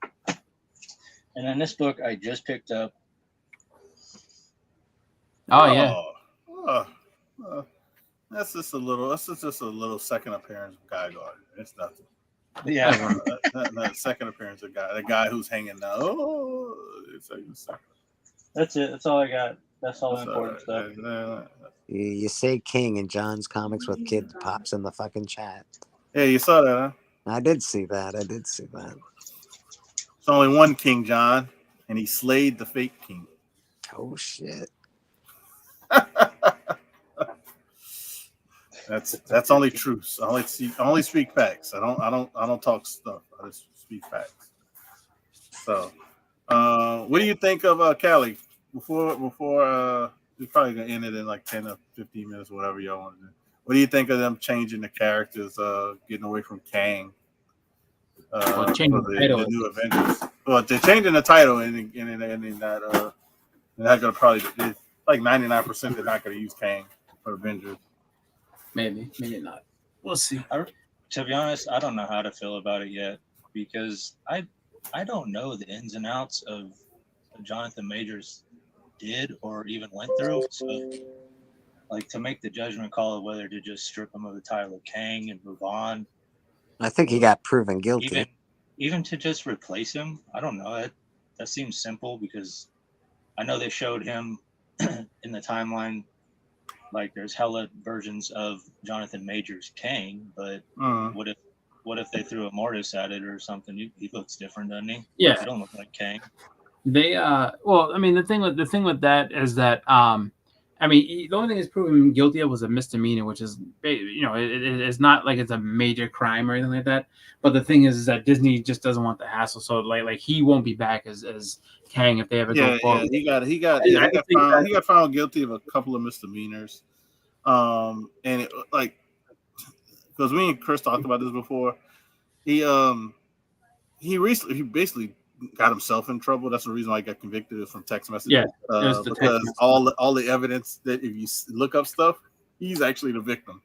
And then this book I just picked up. Oh yeah. That's just a little second appearance of Guy Gardner. It's nothing. Yeah. that second appearance of the guy who's hanging now. Oh, it's like a second. That's it. That's all I got. That's all the important stuff. You say King in John's Comics with Kid pops in the fucking chat. Yeah, you saw that, huh? I did see that. There's only one King, John, and he slayed the fake king. Oh shit. That's only truth. I only speak facts. I don't talk stuff. I just speak facts. So, what do you think of Callie? Before we're probably gonna end it in like 10 or 15 minutes, whatever y'all want to do. What do you think of them changing the characters, getting away from Kang? Changing the new Avengers. Well, they're changing the title, and they're not gonna probably like 99%. They're not gonna use Kang for Avengers. Maybe not. We'll see. To be honest, I don't know how to feel about it yet because I don't know the ins and outs of what Jonathan Majors did or even went through. So, like, to make the judgment call of whether to just strip him of the title of Kang and move on. I think he got proven guilty. Even to just replace him, I don't know. That seems simple because I know they showed him in the timeline. Like there's hella versions of Jonathan Majors Kang, but what if they threw a Mortis at it or something? He looks different, doesn't he? Yeah, he don't look like Kang. They well, I mean the thing with that is that I mean the only thing he's proven guilty of was a misdemeanor, which is it's not like it's a major crime or anything like that. But the thing is that Disney just doesn't want the hassle, so like he won't be back as Kang if they ever go forward. He got found guilty of a couple of misdemeanors, and because me and Chris talked about this before, he basically got himself in trouble. That's the reason why he got convicted is from text messages. Yeah, because all the evidence that if you look up stuff, he's actually the victim.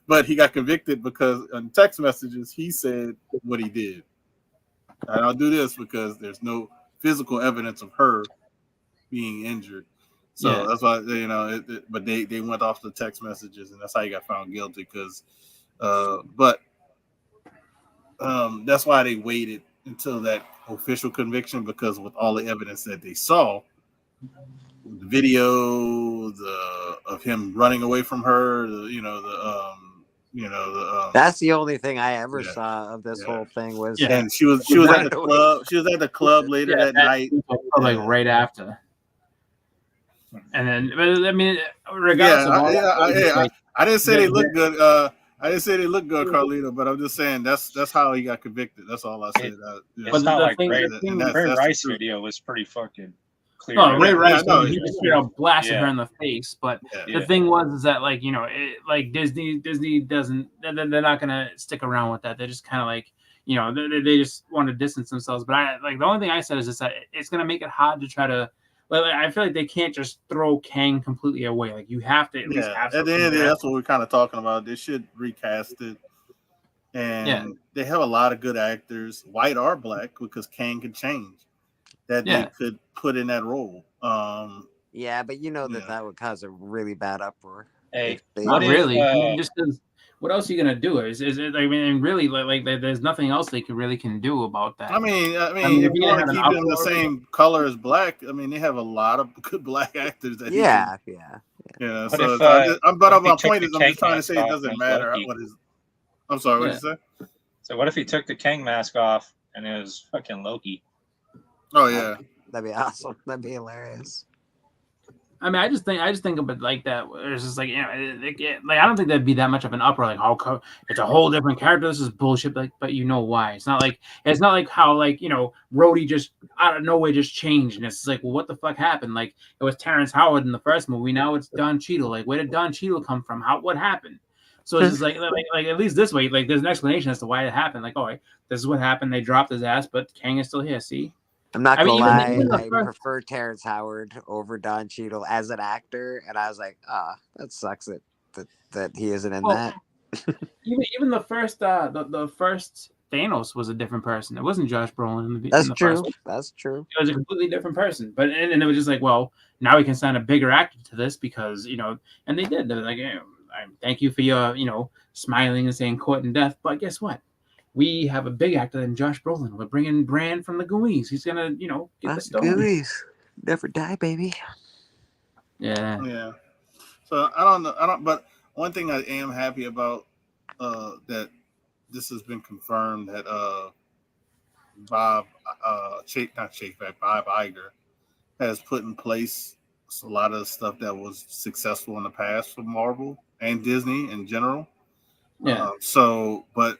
But he got convicted because on text messages he said what he did. And I'll do this because there's no physical evidence of her being injured. So that's why but they went off the text messages, and that's how he got found guilty. Because, that's why they waited until that official conviction, because with all the evidence that they saw, the video, of him running away from her, that's the only thing I ever saw of this whole thing was. Yeah. And she was at the club. She was at the club later that night, like right after. And then, I mean, regardless of all I didn't say they look good. I didn't say they look good, Carlito, but I'm just saying that's how he got convicted. That's all I said. It's not like Ray Rice video was pretty fucking clear. No, Ray Rice, he just blasted her in the face. But the thing was that like Disney doesn't. They're not gonna stick around with that. They're just kind of like they just want to distance themselves. But the only thing I said is just that it's gonna make it hard to try to. I feel like they can't just throw Kang completely away. Like you have to at least have. At the end of the day, that's what we're kind of talking about. They should recast it, and they have a lot of good actors, white or black, because Kang can change. That they could put in that role. Yeah, but you know that Yeah. that would cause a really bad uproar. Hey, if they Not what did. if really. I mean, just because. What else are you gonna do? Is it? I mean, really, there's nothing else they can do about that. I mean, If if you you're gonna want have to an keep them the uproar, same color as black, I mean, they have a lot of good black actors that he can. Yeah, yeah. Yeah. what So if I'm just, I'm, but what if he my took point the is, I'm Kang just trying to mask say it off and doesn't was matter Loki? what is. I'm sorry. What Yeah. did you say? So what if he took the Kang mask off and it was fucking Loki? Oh yeah. That'd be awesome. That'd be hilarious. I mean, I just think of it like that. Where it's just like, like I don't think that'd be that much of an uproar. Like, how it's a whole different character. This is bullshit. Like, but you know why? It's not like how Rhodey just out of nowhere just changed, and it's like, well, what the fuck happened? Like, it was Terrence Howard in the first movie. Now it's Don Cheadle. Like, where did Don Cheadle come from? What happened? So it's just like at least this way, like there's an explanation as to why it happened. Like, all right, this is what happened. They dropped his ass, but Kang is still here. See. I'm not I gonna mean, lie. even the I first, prefer Terrence Howard over Don Cheadle as an actor, and I was like, that sucks that he isn't in well, that. even the first the first Thanos was a different person. It wasn't Josh Brolin in That's the true. first one. That's true. It was a completely different person. But and it was just like, well, now we can sign a bigger actor to this because and they did. They're like, thank you for your smiling and saying court and death. But guess what? We have a big actor than Josh Brolin. We're bringing Brand from the Goonies. He's gonna get the That's stone. Goonies. Never die, baby. Yeah. Yeah. So I don't know. But one thing I am happy about that this has been confirmed that Bob Bob Iger has put in place a lot of the stuff that was successful in the past for Marvel and Disney in general. Yeah. But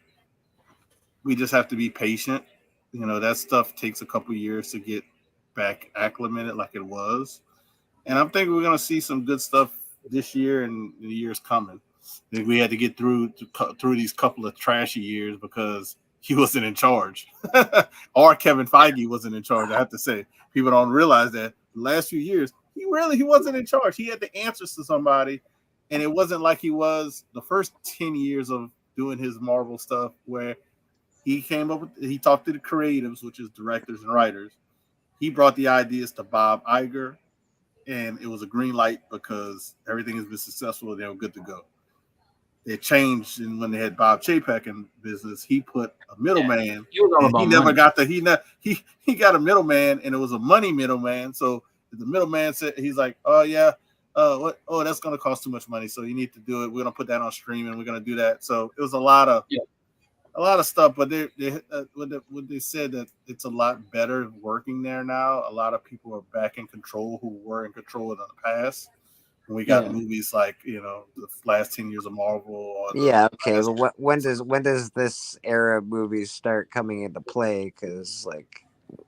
we just have to be patient. That stuff takes a couple years to get back acclimated like it was. And I'm thinking we're going to see some good stuff this year and the years coming. I think we had to get through these couple of trashy years because he wasn't in charge, or Kevin Feige wasn't in charge. I have to say, people don't realize that the last few years he wasn't in charge. He had the answers to somebody, and it wasn't like he was the first 10 years of doing his Marvel stuff, where he talked to the creatives, which is directors and writers. He brought the ideas to Bob Iger, and it was a green light because everything has been successful and they were good to go. It changed, and when they had Bob Chapek in business, he put a middleman. He was all about he never money. got he got a middleman, and it was a money middleman. So the middleman said, he's like, oh yeah, that's going to cost too much money, so you need to do it. We're going to put that on streaming. We're going to do that. So it was a lot of stuff, but when they said that it's a lot better working there now. A lot of people are back in control who were in control in the past. And we got movies like the last 10 years of Marvel. Okay. But when does this era of movies start coming into play? Because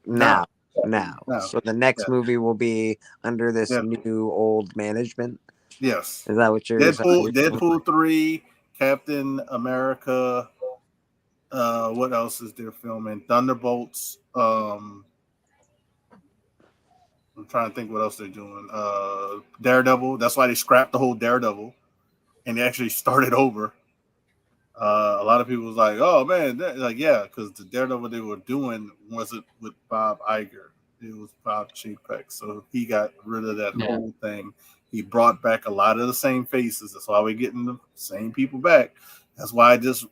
now. So the next movie will be under this new old management. Yes. Is that what you're saying? Deadpool 3, Captain America. What else is there filming? Thunderbolts. I'm trying to think what else they're doing. Daredevil. That's why they scrapped the whole Daredevil, and they actually started over. A lot of people was like, "Oh man," because the Daredevil they were doing wasn't with Bob Iger. It was Bob Chapek. So he got rid of that whole thing. He brought back a lot of the same faces. That's why we're getting the same people back. That's why I just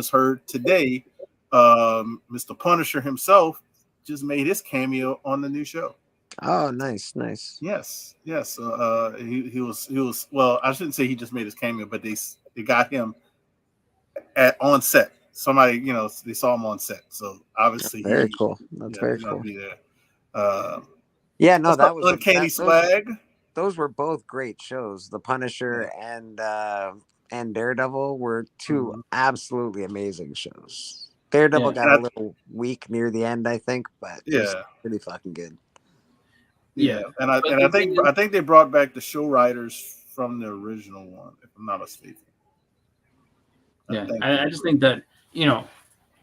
heard today, Mr. Punisher himself just made his cameo on the new show. Oh, nice. Yes. He was. Well, I shouldn't say he just made his cameo, but they got him on set. Somebody, they saw him on set. So obviously, very cool. That's very cool. Be there. That was Uncanny Swag. Those were both great shows. The Punisher and Daredevil were two absolutely amazing shows. Daredevil got a little weak near the end, I think, but it was pretty fucking good. Yeah, and I think they brought back the show writers from the original one, if I'm not mistaken. I just think that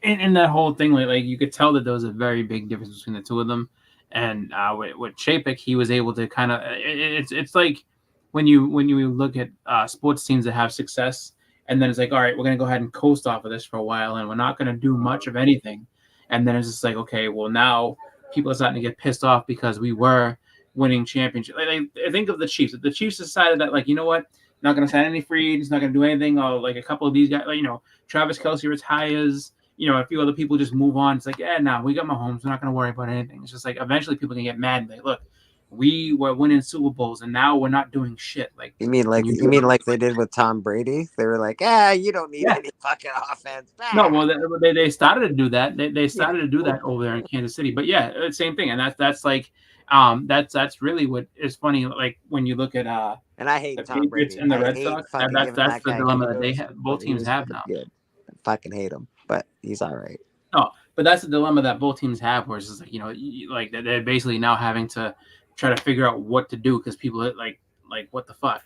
in that whole thing, like you could tell that there was a very big difference between the two of them. And with Chapek, he was able to kind of it's like when you look at sports teams that have success, and then it's like, all right, we're gonna go ahead and coast off of this for a while, and we're not gonna do much of anything, and then it's just like, okay, well now people are starting to get pissed off because we were winning championship. Like, think of the Chiefs. If the Chiefs decided that, like, you know what, not going to sign any free agents, not going to do anything, or like a couple of these guys, like, you know, Travis Kelce retires, you know, a few other people just move on. It's like, yeah, no, we got Mahomes. We're not going to worry about anything. It's just like eventually people can get mad and be like, look, we were winning Super Bowls and now we're not doing shit. Like, you mean like they did with Tom Brady? They were like, you don't need any fucking offense. No, well, they started to do that. They started to do that over there in Kansas City. But yeah, same thing. And that's like, that's really what is funny. Like when you look at and I hate the Tom Patriots Brady and the I Red hate Sox. fucking That's giving that the guy dilemma that kudos, both but teams he's have now. good. I fucking hate him, but he's all right. No, but that's the dilemma that both teams have, where it's just like, you know, like they're basically now having to try to figure out what to do because people are like what the fuck,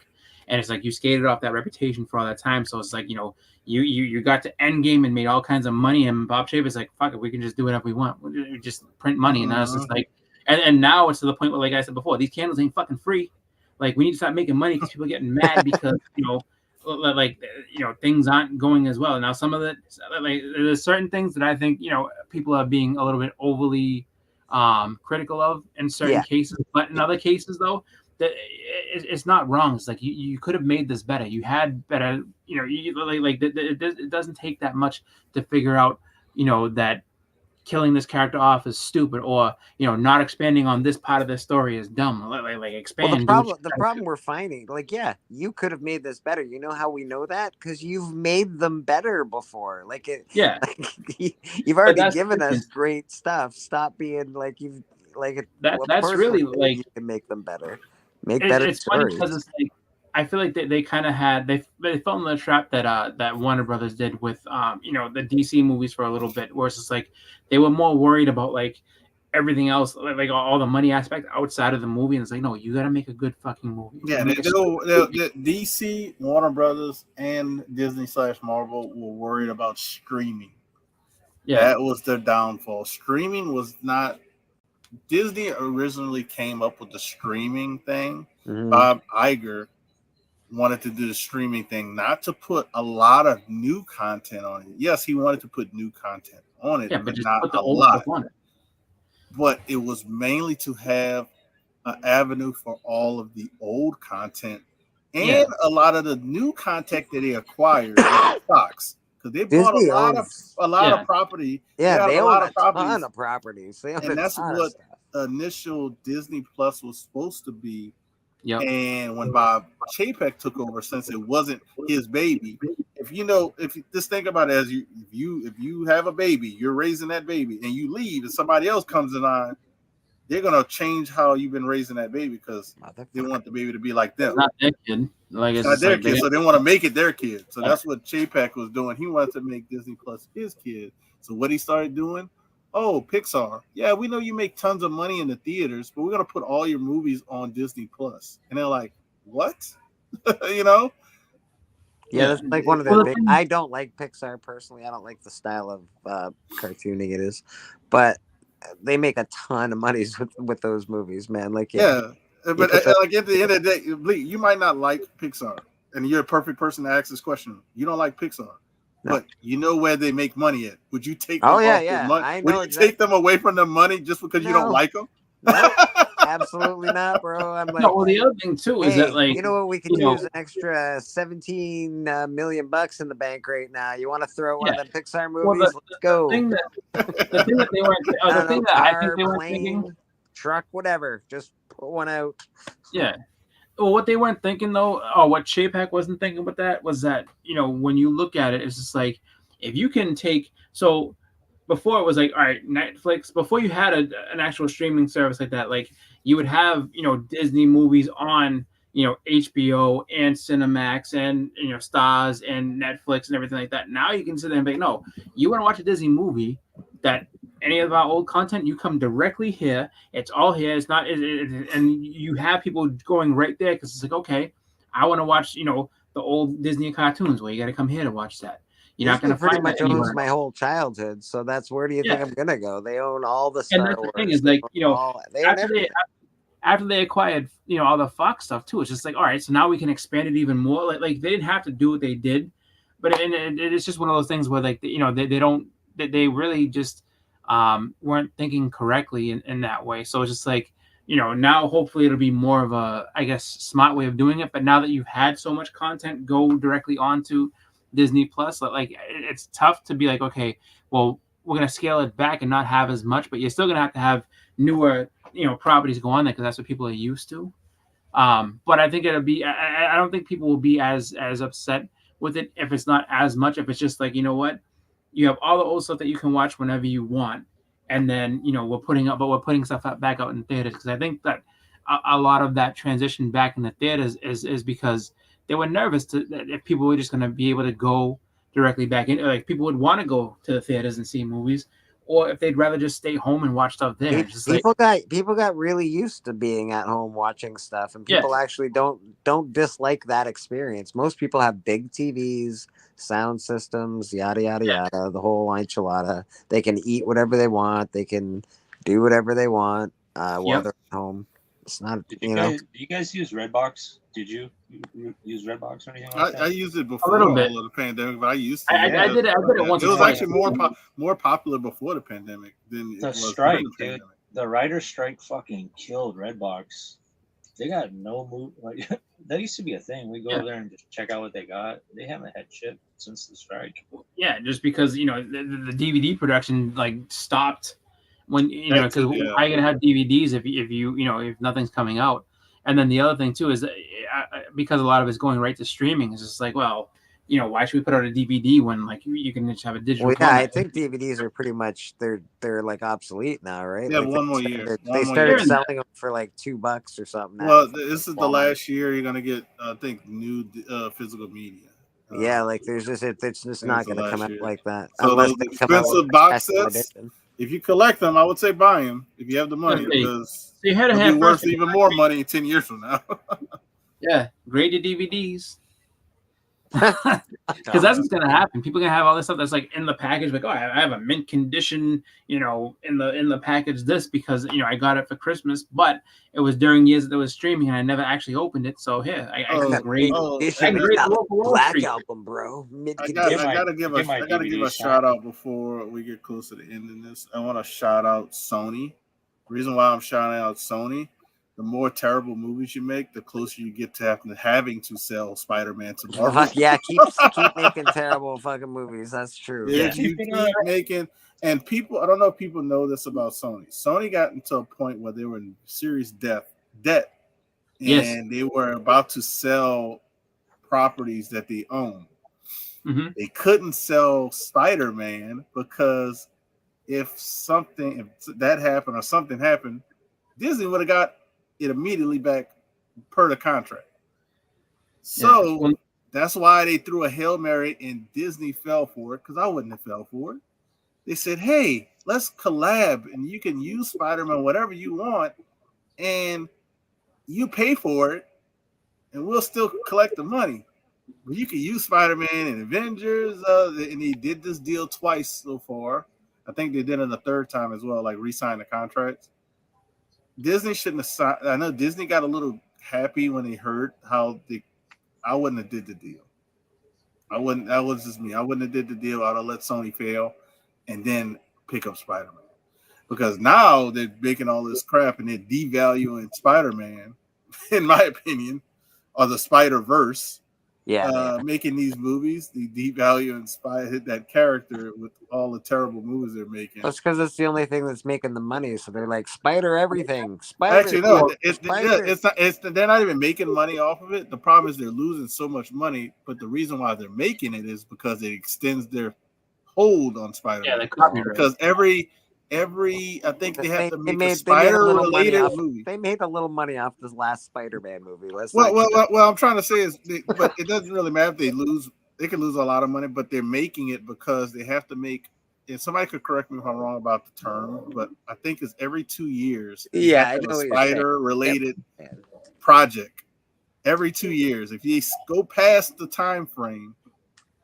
and it's like you skated off that reputation for all that time, so it's like, you know, you got to end game and made all kinds of money, and Bob Shaver's like, fuck it, we can just do whatever we want, we just print money, and that's just like, and now it's to the point where, like I said before, these candles ain't fucking free, like we need to start making money because people are getting mad because you know. Like, you know, things aren't going as well now. Some of it, like, there's certain things that I think, you know, people are being a little bit overly critical of in certain cases, but in other cases though, that it's not wrong. It's like you could have made this better. You had better, you know, it doesn't take that much to figure out, you know, that killing this character off is stupid, or, you know, not expanding on this part of the story is dumb. Like expand. Well, the problem we're finding, like, you could have made this better. You know how we know that? Because you've made them better before. Like you've already given us great stuff. Stop being like you've like that's really like you can make them better. Make better it's stories. funny because it's like I feel like they kind of had they fell in the trap that Warner Brothers did with you know, the DC movies for a little bit, where it's just like they were more worried about like everything else, like all the money aspect outside of the movie, and it's like, no, you got to make a good fucking movie. Yeah, DC, Warner Brothers, and Disney/Marvel were worried about streaming. Yeah, that was their downfall. Streaming was not. Disney originally came up with the streaming thing. Mm-hmm. Bob Iger wanted to do the streaming thing, not to put a lot of new content on it. Yes, he wanted to put new content on it, but just not a lot. But it was mainly to have an avenue for all of the old content and a lot of the new content that they acquired with Fox, because they bought a lot of property. Yeah, they own a ton of properties. And that's what initial Disney Plus was supposed to be. Yep. And when Bob Chapek took over, since it wasn't his baby, if you just think about it as if you have a baby, you're raising that baby, and you leave, and somebody else comes in on, they're gonna change how you've been raising that baby because they want the baby to be like them. It's not their kid, it's not their kid, so they want to make it their kid. So that's what Chapek was doing. He wanted to make Disney Plus his kid. So what he started doing. Oh, Pixar. Yeah, we know you make tons of money in the theaters, but we're going to put all your movies on Disney Plus. And they're like, what? You know? Yeah, that's like one of the big. I don't like Pixar personally. I don't like the style of cartooning it is. But they make a ton of money with those movies, man. Like, but like at the end of the day, Lee, you might not like Pixar. And you're a perfect person to ask this question. You don't like Pixar. No. But you know where they make money at. Would you take them off their money? Would you take them away from the money just because you don't like them? No, absolutely not, bro. I'm like, well, the other thing too is that, like, you know what, we could use an extra $17 million in the bank right now. You want to throw one of the Pixar movies? Let's go. The thing that they weren't, the thing that I think they weren't thinking, truck, whatever, just put one out. Yeah. Well, what they weren't thinking though, or what Chapek wasn't thinking with that was that, you know, when you look at it, it's just like, if you can take, so before it was like, all right, Netflix, before you had an actual streaming service like that, like you would have, you know, Disney movies on, you know, HBO and Cinemax and, you know, Stars and Netflix and everything like that. Now you can sit there and be like, no, you want to watch a Disney movie that any of our old content, you come directly here. It's all here. It's not, and you have people going right there because it's like, okay, I want to watch, you know, the old Disney cartoons. Well, you got to come here to watch that. You're not going to pretty much owns my whole childhood. So that's where do you think I'm going to go? They own all the Star Wars. And the thing is, like, you know, after they acquired, you know, all the Fox stuff too, it's just like, all right, so now we can expand it even more. Like they didn't have to do what they did, but it's just one of those things where, like, you know, they really just weren't thinking correctly in that way. So it's just like, now hopefully it'll be more of a, I guess, smart way of doing it. But now that you've had so much content go directly onto Disney Plus, like it's tough to be like, okay, well, we're gonna scale it back and not have as much, but you're still gonna have to have newer, properties go on there because that's what people are used to. But I think it'll be. I don't think people will be as upset with it if it's not as much. If it's just like, you know what, you have all the old stuff that you can watch whenever you want, and then we're putting stuff back out in theaters, because I think that a lot of that transition back in the theaters is because they were nervous that if people were just going to be able to go directly back in, like people would want to go to the theaters and see movies, or if they'd rather just stay home and watch stuff there. Just People got really used to being at home watching stuff, and people actually don't dislike that experience. Most people have big TVs, sound systems, yada yada yada, the whole enchilada. They can eat whatever they want. They can do whatever they want while they're at home. It's not. Do you guys use Redbox? Did you use Redbox or anything like that? I used it before all of the pandemic, but I used to. I did it once. It was actually more popular before the pandemic than the it was strike, during the dude. pandemic. The writer's strike fucking killed Redbox. They got no move. Like that used to be a thing. We go over there and just check out what they got. They haven't had shit since the strike. Yeah, just because the DVD production like stopped when because how are you gonna have DVDs if if nothing's coming out? And then the other thing too is that because a lot of it's going right to streaming, it's just like, well, why should we put out a DVD when like you can just have a digital? Well, yeah, I think DVDs are pretty much they're like obsolete now, right? Yeah, like one more year. They started selling them for like $2 or something. Now. Well, this is the last year you're gonna get, I think, new physical media. Yeah, like it's just not gonna come out like that. So those expensive box sets, if you collect them, I would say buy them if you have the money, because it'll be worth even more money 10 years from now. Yeah, graded DVDs. Because that's what's gonna happen. People are gonna have all this stuff that's like in the package, like, oh, I have a mint condition, in the package this because I got it for Christmas, but it was during years that it was streaming and I never actually opened it. So here, I can grade the Black Album, bro. I gotta give a shout out before we get close to the end of this. I want to shout out Sony. The reason why I'm shouting out Sony, the more terrible movies you make, the closer you get to having to sell Spider-Man to Marvel. Yeah, keep making terrible fucking movies. That's true. Yeah, you keep making, and people, I don't know if people know this about Sony. Sony got into a point where they were in serious debt, and they were about to sell properties that they own. Mm-hmm. They couldn't sell Spider-Man because if that happened or something happened, Disney would have got it immediately back per the contract. So that's why they threw a Hail Mary and Disney fell for it, because I wouldn't have fell for it. They said, hey, let's collab and you can use Spider-Man whatever you want and you pay for it and we'll still collect the money. But you can use Spider-Man and Avengers, and they did this deal twice so far. I think they did it a third time as well, like re-sign the contracts. Disney shouldn't have signed. I know Disney got a little happy when they heard how I wouldn't have did the deal. That was just me. I wouldn't have did the deal. I'd have let Sony fail and then pick up Spider-Man. Because now they're making all this crap and they're devaluing Spider-Man, in my opinion, or the Spider-Verse. Making these movies, the devalue and that character with all the terrible movies they're making. That's because it's the only thing that's making the money. So they're like, Spider everything. Spider. Actually, no, it's not. They're not even making money off of it. The problem is they're losing so much money. But the reason why they're making it is because it extends their hold on Spider-Man. Yeah, because every I think they have to make a Spider-related movie. They made a little money off this last Spider-Man movie. Well, I'm trying to say is, but it doesn't really matter if they lose. They can lose a lot of money, but they're making it because they have to make. And somebody could correct me if I'm wrong about the term, but I think it's every 2 years. Yeah, I know a Spider-related project every 2 years. If you go past the time frame,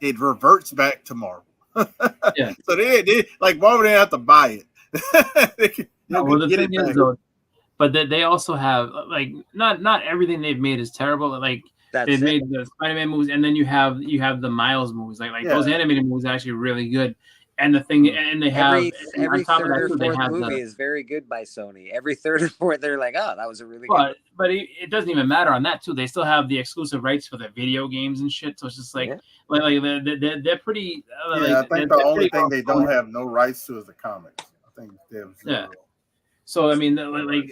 it reverts back to Marvel. So they like Marvel didn't have to buy it. The thing is though, but they also have like not everything they've made is terrible. Like they've made the Spider-Man movies, and then you have the Miles movies. Like those animated movies are actually really good. And the thing, and they have every on top of third that or too, they fourth have movie is very good by Sony. Every third or fourth, they're like, oh, that was a really good. But it doesn't even matter on that too. They still have the exclusive rights for the video games and shit. So it's just like, they're pretty. I think the only thing they don't have no rights to is the comics. I think they have zero. Yeah. So I mean, like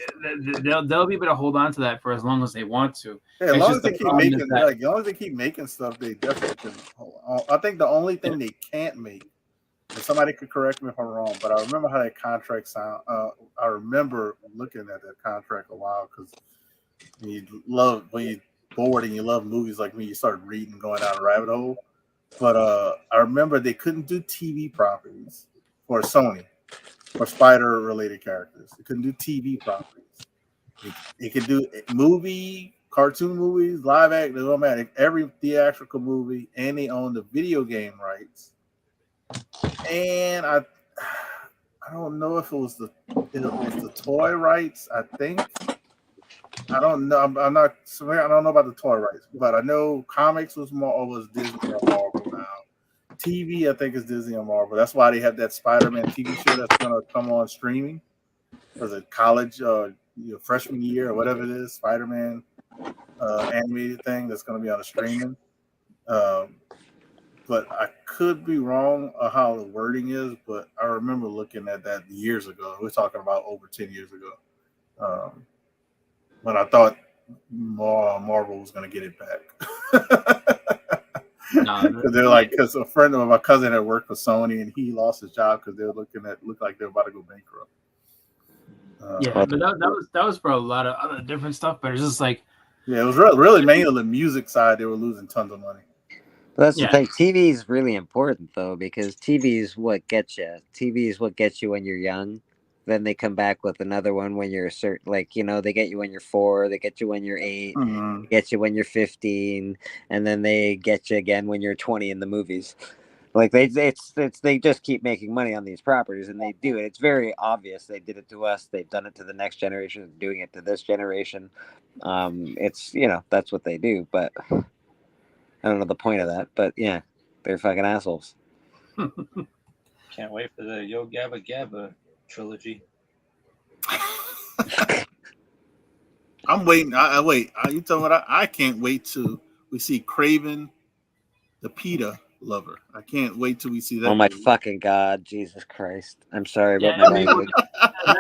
they'll be able to hold on to that for as long as they want to. Yeah, as long as they keep making, as long as they keep making stuff, they definitely can hold on. I think the only thing they can't make, and somebody could correct me if I'm wrong, but I remember how that contract sound. I remember looking at that contract a while because when you bored and you love movies like me, you start reading, going down a rabbit hole. But I remember they couldn't do TV properties for Sony. Or spider-related characters. They couldn't do TV properties. They could do cartoon movies, live act. They don't matter. Every theatrical movie, and they own the video game rights. And I don't know if it was the toy rights. I think I don't know. I'm not. I don't know about the toy rights, but I know comics was Disney or Marvel now. TV, I think, is Disney or Marvel. That's why they have that Spider-Man TV show that's going to come on streaming for the college, freshman year or whatever it is. Spider-Man animated thing that's going to be on the streaming. But I could be wrong on how the wording is. But I remember looking at that years ago. We're talking about over 10 years ago. When I thought Marvel was going to get it back. Because a friend of my cousin had worked for Sony and he lost his job because they were looked like they were about to go bankrupt. But that was for a lot of other different stuff. But it's just like, it was really mainly the music side. They were losing tons of money. That's the thing. TV is really important though, because TV is what gets you. TV is what gets you when you're young. Then they come back with another one when you're they get you when you're 4, they get you when you're 8, they get you when you're 15, and then they get you again when you're 20 in the movies. Like they just keep making money on these properties, and they do it. It's very obvious. They did it to us. They've done it to the next generation. Doing it to this generation. It's that's what they do. But I don't know the point of that. But yeah, they're fucking assholes. Can't wait for the Yo Gabba Gabba trilogy. I'm waiting. I wait. You tell me what I can't wait till we see Kraven, the PETA lover. I can't wait till we see that. Oh my fucking God, Jesus Christ! I'm sorry about my language.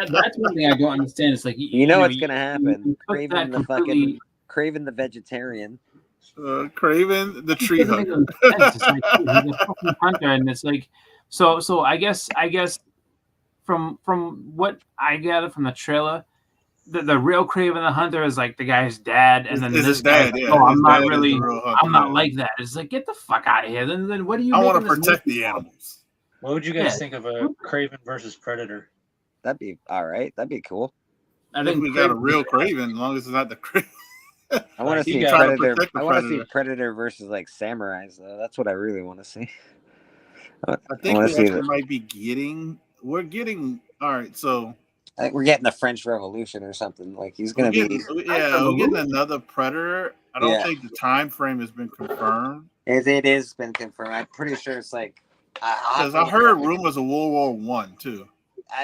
That's one thing I don't understand. It's like what's gonna happen. Kraven the vegetarian. Kraven the tree hugger. It's like, he's a fucking hunter, and it's like so. I guess. From what I gathered from the trailer, the real Kraven the Hunter is like the guy's dad, and then this guy, I'm not like that. It's like, get the fuck out of here. Then what do you? I want to protect the animals. What would you guys think of a Kraven versus Predator? That'd be all right. That'd be cool. I think we got a real Kraven, as long as it's not the Kraven. I want to see Predator. I want to see Predator versus like samurais, though. That's what I really want to see. I think we actually might be getting. We're getting all right. So I think we're getting the French Revolution or something. Like he's gonna be. We're getting another Predator. I don't think the time frame has been confirmed. It is been confirmed. I'm pretty sure it's like. Because I heard rumors of World War I too.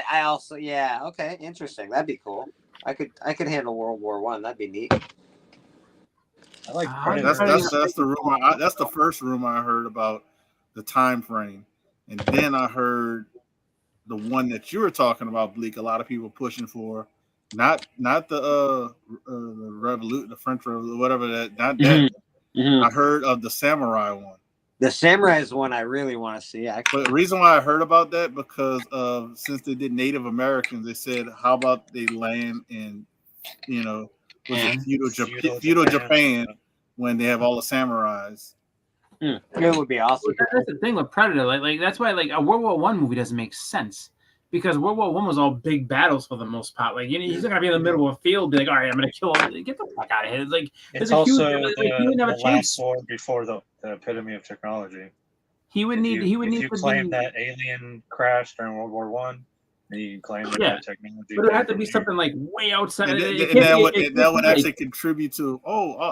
I also okay, interesting. That'd be cool. I could handle World War I. That'd be neat. I like Predator. That's the rumor. That's the first rumor I heard about the time frame, and then I heard the one that you were talking about, Bleak. A lot of people pushing for, not the revolution, the French Revolution, whatever that. Not that. I heard of the samurai one. The samurai is one I really want to see. Actually, but the reason why I heard about that because since they did Native Americans, they said, how about they land in, feudal Japan when they have all the samurais. It would be awesome. Well, that's the thing with Predator. Like that's why a World War I movie doesn't make sense because World War I was all big battles for the most part. Like he's not gonna be in the middle of a field, be like, all right, I'm gonna kill him. Get the fuck out of here. It's like it's also the last war before the epitome of technology. He would need to claim that alien crashed during World War I. You claim that technology, but it would have to be something like way outside. And that would actually contribute to.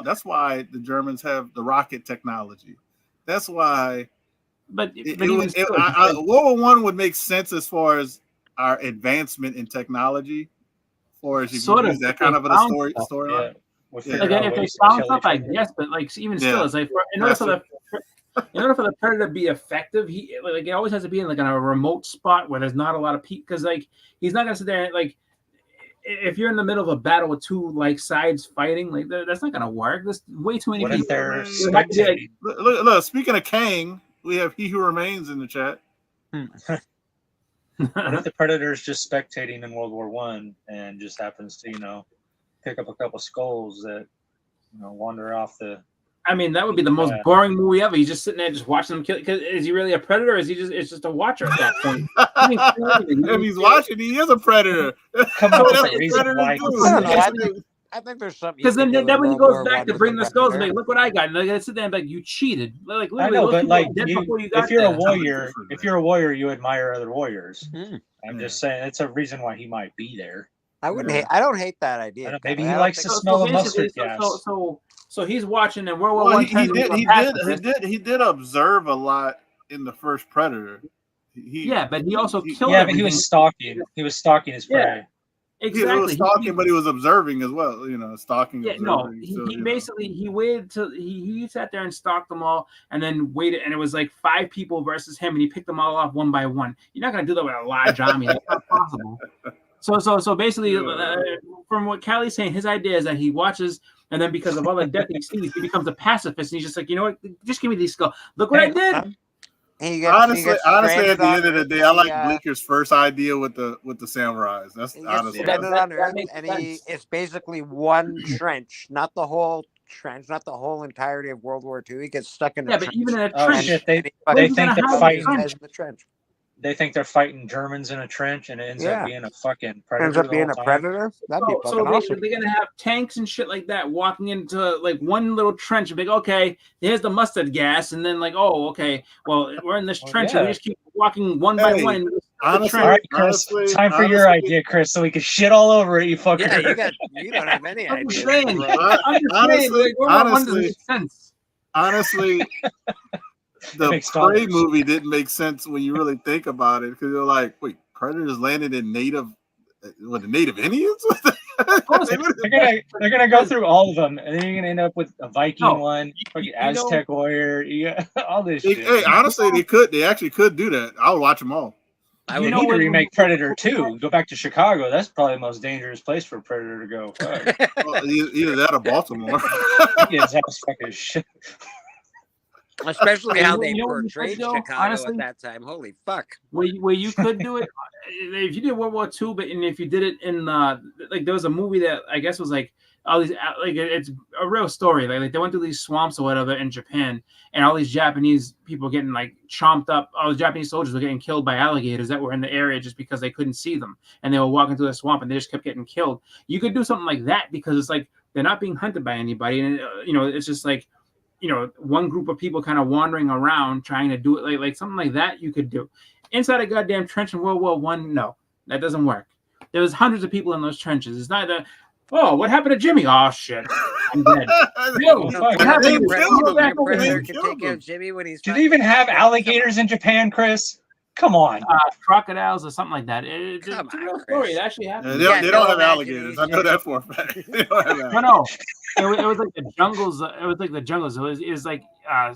That's why the Germans have the rocket technology. That's why but It even would, still, World War One would make sense as far as our advancement in technology, or as if sort you of use that they kind of a found storyline. Yeah. Storyline. We Yeah. figured like out if they ways to found kill stuff, each I other. guess, but like even Yeah. still, it's like in order for the predator to be effective, he like it always has to be in like in a remote spot where there's not a lot of people, because like he's not gonna sit there and, like if you're in the middle of a battle with two like sides fighting, like that's not gonna work. There's way too many What if people. they're It might be like- spectating? Look, speaking of Kang, we have He Who Remains in the chat. What if the Predator's just spectating in World War One and just happens to, pick up a couple skulls that, wander off the. I mean, that would be the most boring movie ever. He's just sitting there, just watching them kill. Because is he really a predator? Or is he just? It's just a watcher at that point. If he's watching, he is a predator. Come up with That's a reason predator why. do. I don't know. I think there's something. Because then when he goes back to bring the skulls, like, like, look what I got, and they're gonna sit there and be like, you cheated. Like, I literally, know, those but people like, were dead before you got if you're a there. warrior, you admire other warriors. I'm Yeah. just saying, it's a reason why he might be there. I wouldn't hate. I don't hate that idea. Maybe I he don't likes think- to smell the basically, mustard gas. So he's watching, and World War Well, One he turns into a pacifist. did observe a lot in the first Predator. Yeah, but he also killed. Yeah, but he everything. was stalking. He was stalking his prey. He Exactly. was stalking, but he was observing as well. Stalking. Yeah, observing, no, so, he basically he waited till he sat there and stalked them all, and then waited, and it was like 5 people versus him, and he picked them all off one by one. You're not gonna do that with a large army. That's not possible. So basically, from what Callie's saying, his idea is that he watches, and then because of all the death he sees, he becomes a pacifist, and he's just like, you know what? Just give me these skulls. Look what I did. honestly, at the end of the day, I like Bleeker's first idea with the samurais. That's honestly. Stranded on Earth, makes and sense. it's basically one trench, not the whole trench, not the whole entirety of World War II. He gets stuck in a Yeah, trench. but even in a Oh trench, shit! and he They fucking think gonna they're have a fighting. trench. in the trench. They think they're fighting Germans in a trench, and it ends up being a fucking predator. Ends up the being whole a time. predator. That'd be so fucking awesome. they're gonna have tanks and shit like that walking into like one little trench and be like, okay, here's the mustard gas, and then like, oh, okay, well, we're in this Well, trench, yeah. and we just keep walking one by Hey, one. And honestly, All right, Chris. honestly- time for your honestly- idea, Chris, so we can shit all over it. You fucker. Yeah, you don't have any I'm just idea. saying, bro. I'm just saying, like, World War One doesn't make sense. Honestly, the makes Prey dollars. movie didn't make sense when you really think about it, because you're like, wait, Predators landed in the Native Indians? They're gonna go through all of them, and then you're gonna end up with a Viking No, one, fucking you know- Aztec warrior, you got all this shit. Hey, honestly, they actually could do that. I would watch them all. I We would need to when- remake Predator 2. Go back to Chicago. That's probably the most dangerous place for a predator to go. Fuck. Well, either that or Baltimore. His house fucking shit. especially how they You know what you portrayed could do, Chicago honestly? at that time. Holy fuck! Where you could do it if you did World War II, but and if you did it in like there was a movie that I guess was like all these like it's a real story like they went through these swamps or whatever in Japan, and all these Japanese people getting like chomped up. All the Japanese soldiers were getting killed by alligators that were in the area just because they couldn't see them, and they were walking through the swamp and they just kept getting killed. You could do something like that because it's like they're not being hunted by anybody, and it's just like one group of people kind of wandering around trying to do it like something like that you could do. Inside a goddamn trench in World War One, no, that doesn't work. There was hundreds of people in those trenches. It's not that, oh, what happened to Jimmy? Oh shit, I'm dead. Yo, fuck. what happened to Predator can killed take care him. of Jimmy when he's. Do they even have alligators in Japan, Chris? Come on. crocodiles or something like that? It's Come a on, real Chris. story. It actually Yeah, happened. they Yeah, don't no have alligators. I know that for a fact. They don't have alligators. No. It was like the jungles. It was like the jungles. It was like I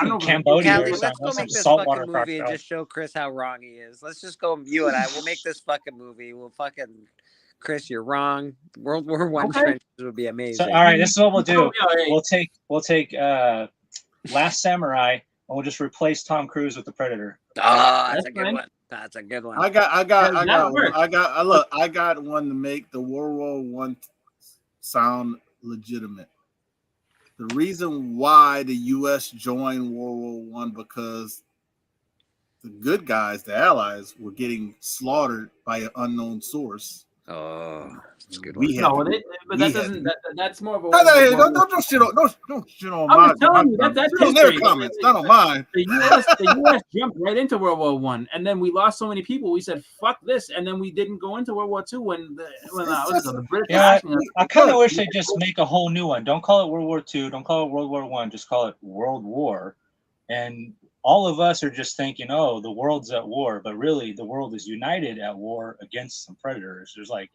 don't know. if it was- Cambodia Callie, or let's something. go Some make this saltwater fucking movie and crocodile. just show Chris how wrong he is. Let's just go, you and I. We'll make this fucking movie. We'll fucking, Chris, you're wrong. World War One Okay. trenches would be amazing. So, all right, this is what we'll do. Yeah, We'll take Last Samurai, and we'll just replace Tom Cruise with the Predator. Oh, that's That's a good fine. one. That's a good one. I got work. I got one to make the World War One sound legitimate. The reason why the U.S. joined World War One because the good guys, the Allies, were getting slaughtered by an unknown source. Oh, that's a good We one. had No, to- but we that had doesn't. to- That's more of a. Don't shit on I'm my just telling you, that's shit on their history. comments, not on mine. The U.S. jumped right into World War One, and then we lost so many people. We said fuck this, and then we didn't go into World War Two when the British. Yeah, were asking us. I kind of wish they just make a whole new one. Don't call it World War II. Don't call it World War One. Just call it World War. And all of us are just thinking, oh, the world's at war, but really the world is united at war against some predators. There's like,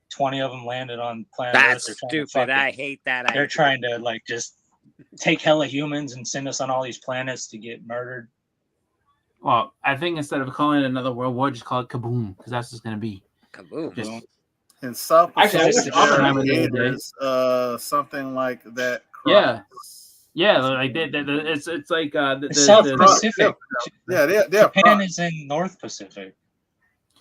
20 of them landed on planet Earth. That's They're stupid. I hate that. They're trying to like just take hella humans and send us on all these planets to get murdered. Well, I think instead of calling it another world war, just call it kaboom, because that's what's going to be. Kaboom. Just, in South Actually, I Pacific, wish Oppenheimer there did it. is something like that. Yeah. Yeah, like it's like The South Pacific. Yeah, Japan is in North Pacific.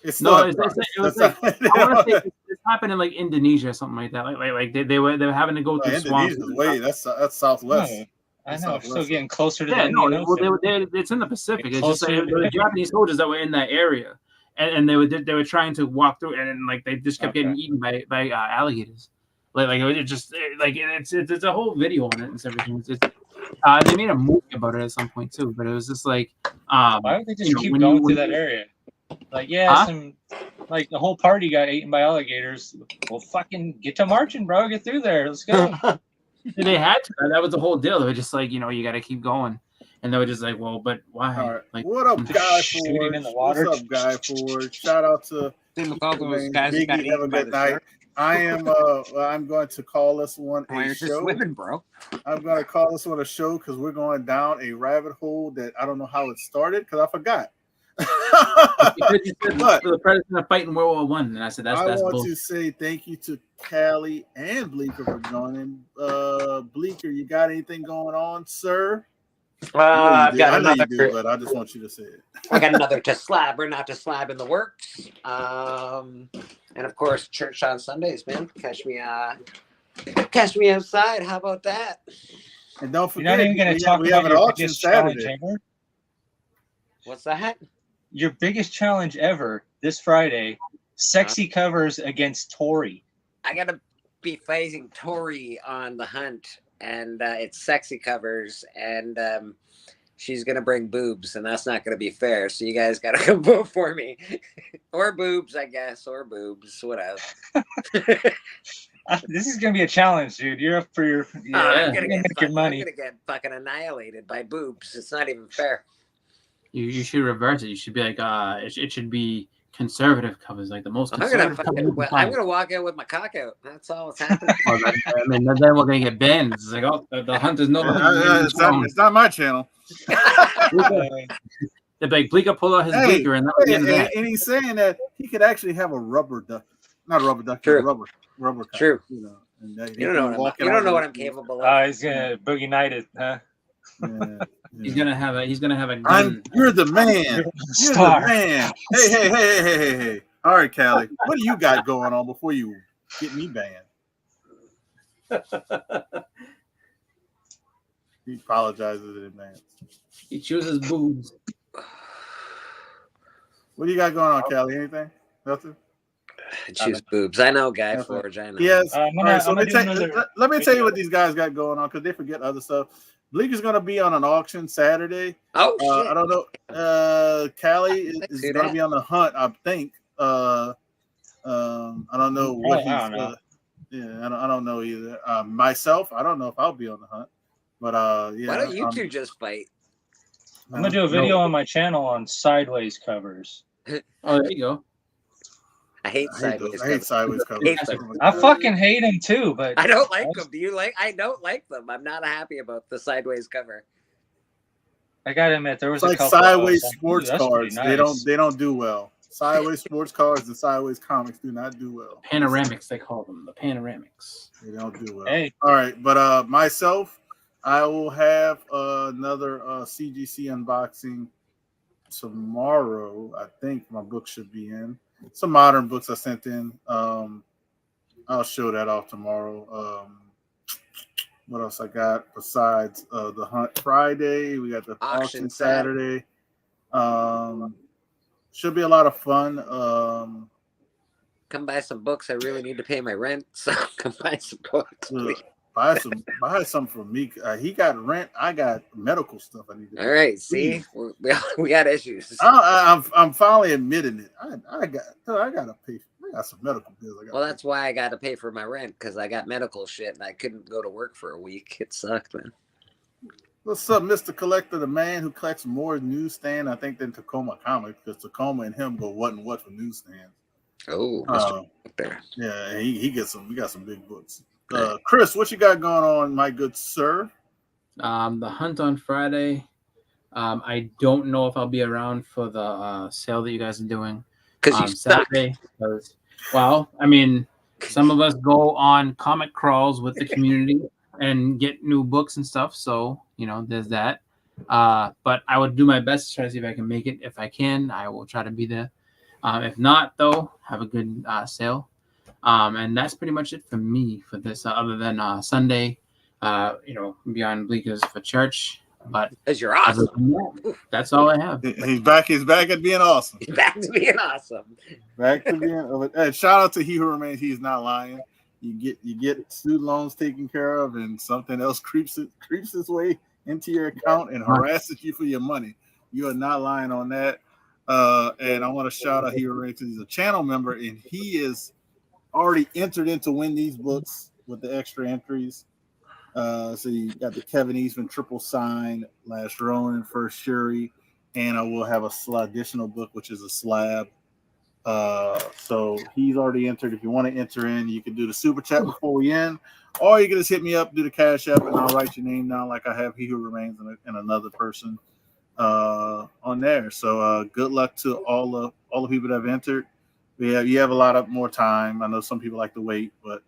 It's no, not. it was like I want to say it happened in like Indonesia or something like that. Like they were having to go through swamps. Indonesia's way. That's Southwest. No, I know. Southwest. Still getting closer to Yeah, the no, Indian well, Ocean. it's in the Pacific. It's Closer just like to the Japanese soldiers that were in that area, and they were trying to walk through, and like they just kept getting eaten by alligators. It's a whole video on it and everything. They made a movie about it at some point too, but it was just like why would they just keep going through that area? Like like the whole party got eaten by alligators. Well, fucking get to marching, bro. Get through there. Let's go. They had to. That was the whole deal. They were just like, you got to keep going, and they were just like, well, but why? All right. Like, what up, Guy shooting Ford? in the water. What's up, Guy Ford? Shout out to Biggie. Have a good night. I am. I'm going to call this one a show. Swimming, bro. I'm going to call this one a show because we're going down a rabbit hole that I don't know how it started because I forgot. because you said the Predators are fighting World War I, and I said that's I want bullshit. to say thank you to Callie and Bleeker for joining. Bleeker, you got anything going on, sir? I've got I know another. you do, but I just want you to say it. I got another to slab or not to slab in the works. And of course, church on Sundays, man. Catch me outside. How about that? And don't You're forget, not even going to talk we about have an your auction biggest challenge Saturday. ever. What's that? Your biggest challenge ever this Friday: sexy covers against Tori. I gotta be facing Tori on the hunt, and it's sexy covers, and she's gonna bring boobs, and that's not gonna be fair. So you guys gotta come vote for me, or boobs, I guess, or boobs, whatever. This is gonna be a challenge, dude. You're up for your I'm gonna make your money. I'm gonna get fucking annihilated by boobs. It's not even fair. You should reverse it. You should be like, it should be conservative covers, like the most I'm conservative gonna walk out with my cock out. That's all that's happening. I mean, then we're gonna get banned. It's like, oh, the hunt is no longer. It's not my channel. They're like, Bleeker pull out his Bleeker, and that was the end of that. And he's saying that he could actually have a rubber duck, not a rubber duck, True. rubber cock, True. And that You don't know what I'm capable of. Oh, he's gonna boogie night it, huh? Yeah. He's gonna have a gun. You're the man. You're the You're star. the man. Hey. All right, Callie. What do you got going on before you get me banned? He apologizes in advance. He chooses boobs. What do you got going on, Callie? Anything? Nothing? Choose boobs. I know, Guy Okay. Forge. I know. Yes. I'm All right, so gonna do another let me tell you what these guys got going on because they forget other stuff. Bleeker's going to be on an auction Saturday. Oh, shit. I don't know. Callie is see going to that. be on the hunt, I think. I don't know what he's. I don't know. I don't know either. Myself, I don't know if I'll be on the hunt. But yeah. Why don't you two just fight? I'm gonna do a video on my channel on sideways covers. Oh, there you go. I hate sideways. I hate sideways covers. Hate them. I fucking hate them too, but I don't like them. Do you like? I don't like them. I'm not happy about the sideways cover. I gotta admit there was It's a like couple sideways of those. sports That's pretty cards. nice. They don't do well. Sideways sports cards and sideways comics do not do well. Panoramics, they call them the panoramics. They don't do well. Hey, All right, but myself, I will have another CGC unboxing tomorrow. I think my book should be in. Some modern books I sent in. I'll show that off tomorrow. What else I got besides the Hunt Friday? We got the auction Saturday. Should be a lot of fun. Come buy some books. I really need to pay my rent, so come buy some books. Please. Buy some for me. He got rent. I got medical stuff I need to pay. All right, see, we got issues. I'm finally admitting it. I gotta pay. I got some medical bills. Well, that's why I got to pay for my rent because I got medical shit and I couldn't go to work for a week. It sucked, man. What's up, Mr. Collector, the man who collects more newsstand, I think, than Tacoma Comics, because Tacoma and him go what and what for newsstands. Oh, Mr. there. Yeah, he gets some. We got some big books. Chris, what you got going on, my good sir? The hunt on Friday. I don't know if I'll be around for the sale that you guys are doing. Because you suck. Saturday. Well, I mean, some of us go on comic crawls with the community and get new books and stuff. So, you know, there's that. But I would do my best to try to see if I can make it. If I can, I will try to be there. If not, though, have a good sale. And that's pretty much it for me for this, other than Sunday, you know, beyond Bleakers for church. But because you're awesome. That's all I have. He's back at being awesome. He's back to being awesome. Back to being. Hey, shout out to He Who Remains. He's not lying. You get student loans taken care of, and something else creeps its way into your account and harasses you for your money. You are not lying on that. And I want to shout out He Who Remains. He's a channel member, and he is already entered in to win these books with the extra entries. So you got the Kevin Eastman triple sign, Last Ronin, First Shuri, and I will have a additional book, which is a slab. So he's already entered. If you want to enter in, you can do the super chat before we end, or you can just hit me up, do the Cash App, and I'll write your name down like I have He Who Remains and another person on there. So good luck to all the people that have entered. You have a lot of more time. I know some people like to wait, but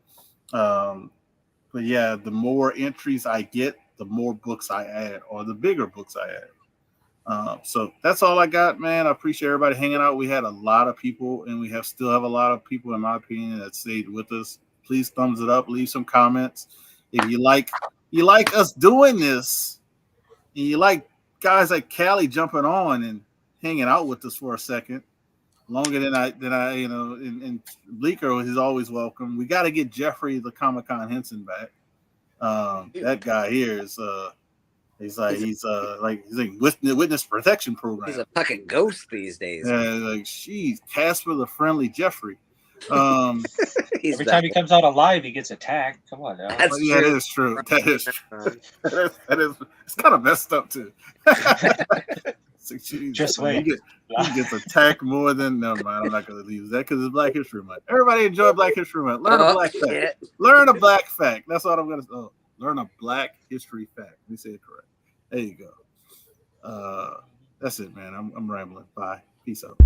yeah, the more entries I get, the more books I add, or the bigger books I add. So that's all I got, man. I appreciate everybody hanging out. We had a lot of people, and we still have a lot of people, in my opinion, that stayed with us. Please thumbs it up, leave some comments. If you like us doing this, and you like guys like Callie jumping on and hanging out with us for a second, longer than I, you know, and Bleeker is always welcome. We got to get Jeffrey the Comic-Con Henson back. That guy here is he's like witness protection program. He's a fucking ghost these days. Like she's Casper the Friendly Jeffrey. Every time he comes out alive, he gets attacked. Come on now. That's yeah, true. that is true. That is true. that is it's kind of messed up too. Just wait. He gets attacked more than. Never mind. I'm not going to leave that because it's Black History Month. Everybody enjoy Black History Month. Learn a black fact. Learn a black fact. That's what I'm going to say. Learn a Black History fact. Let me say it correct. There you go. That's it, man. I'm rambling. Bye. Peace out.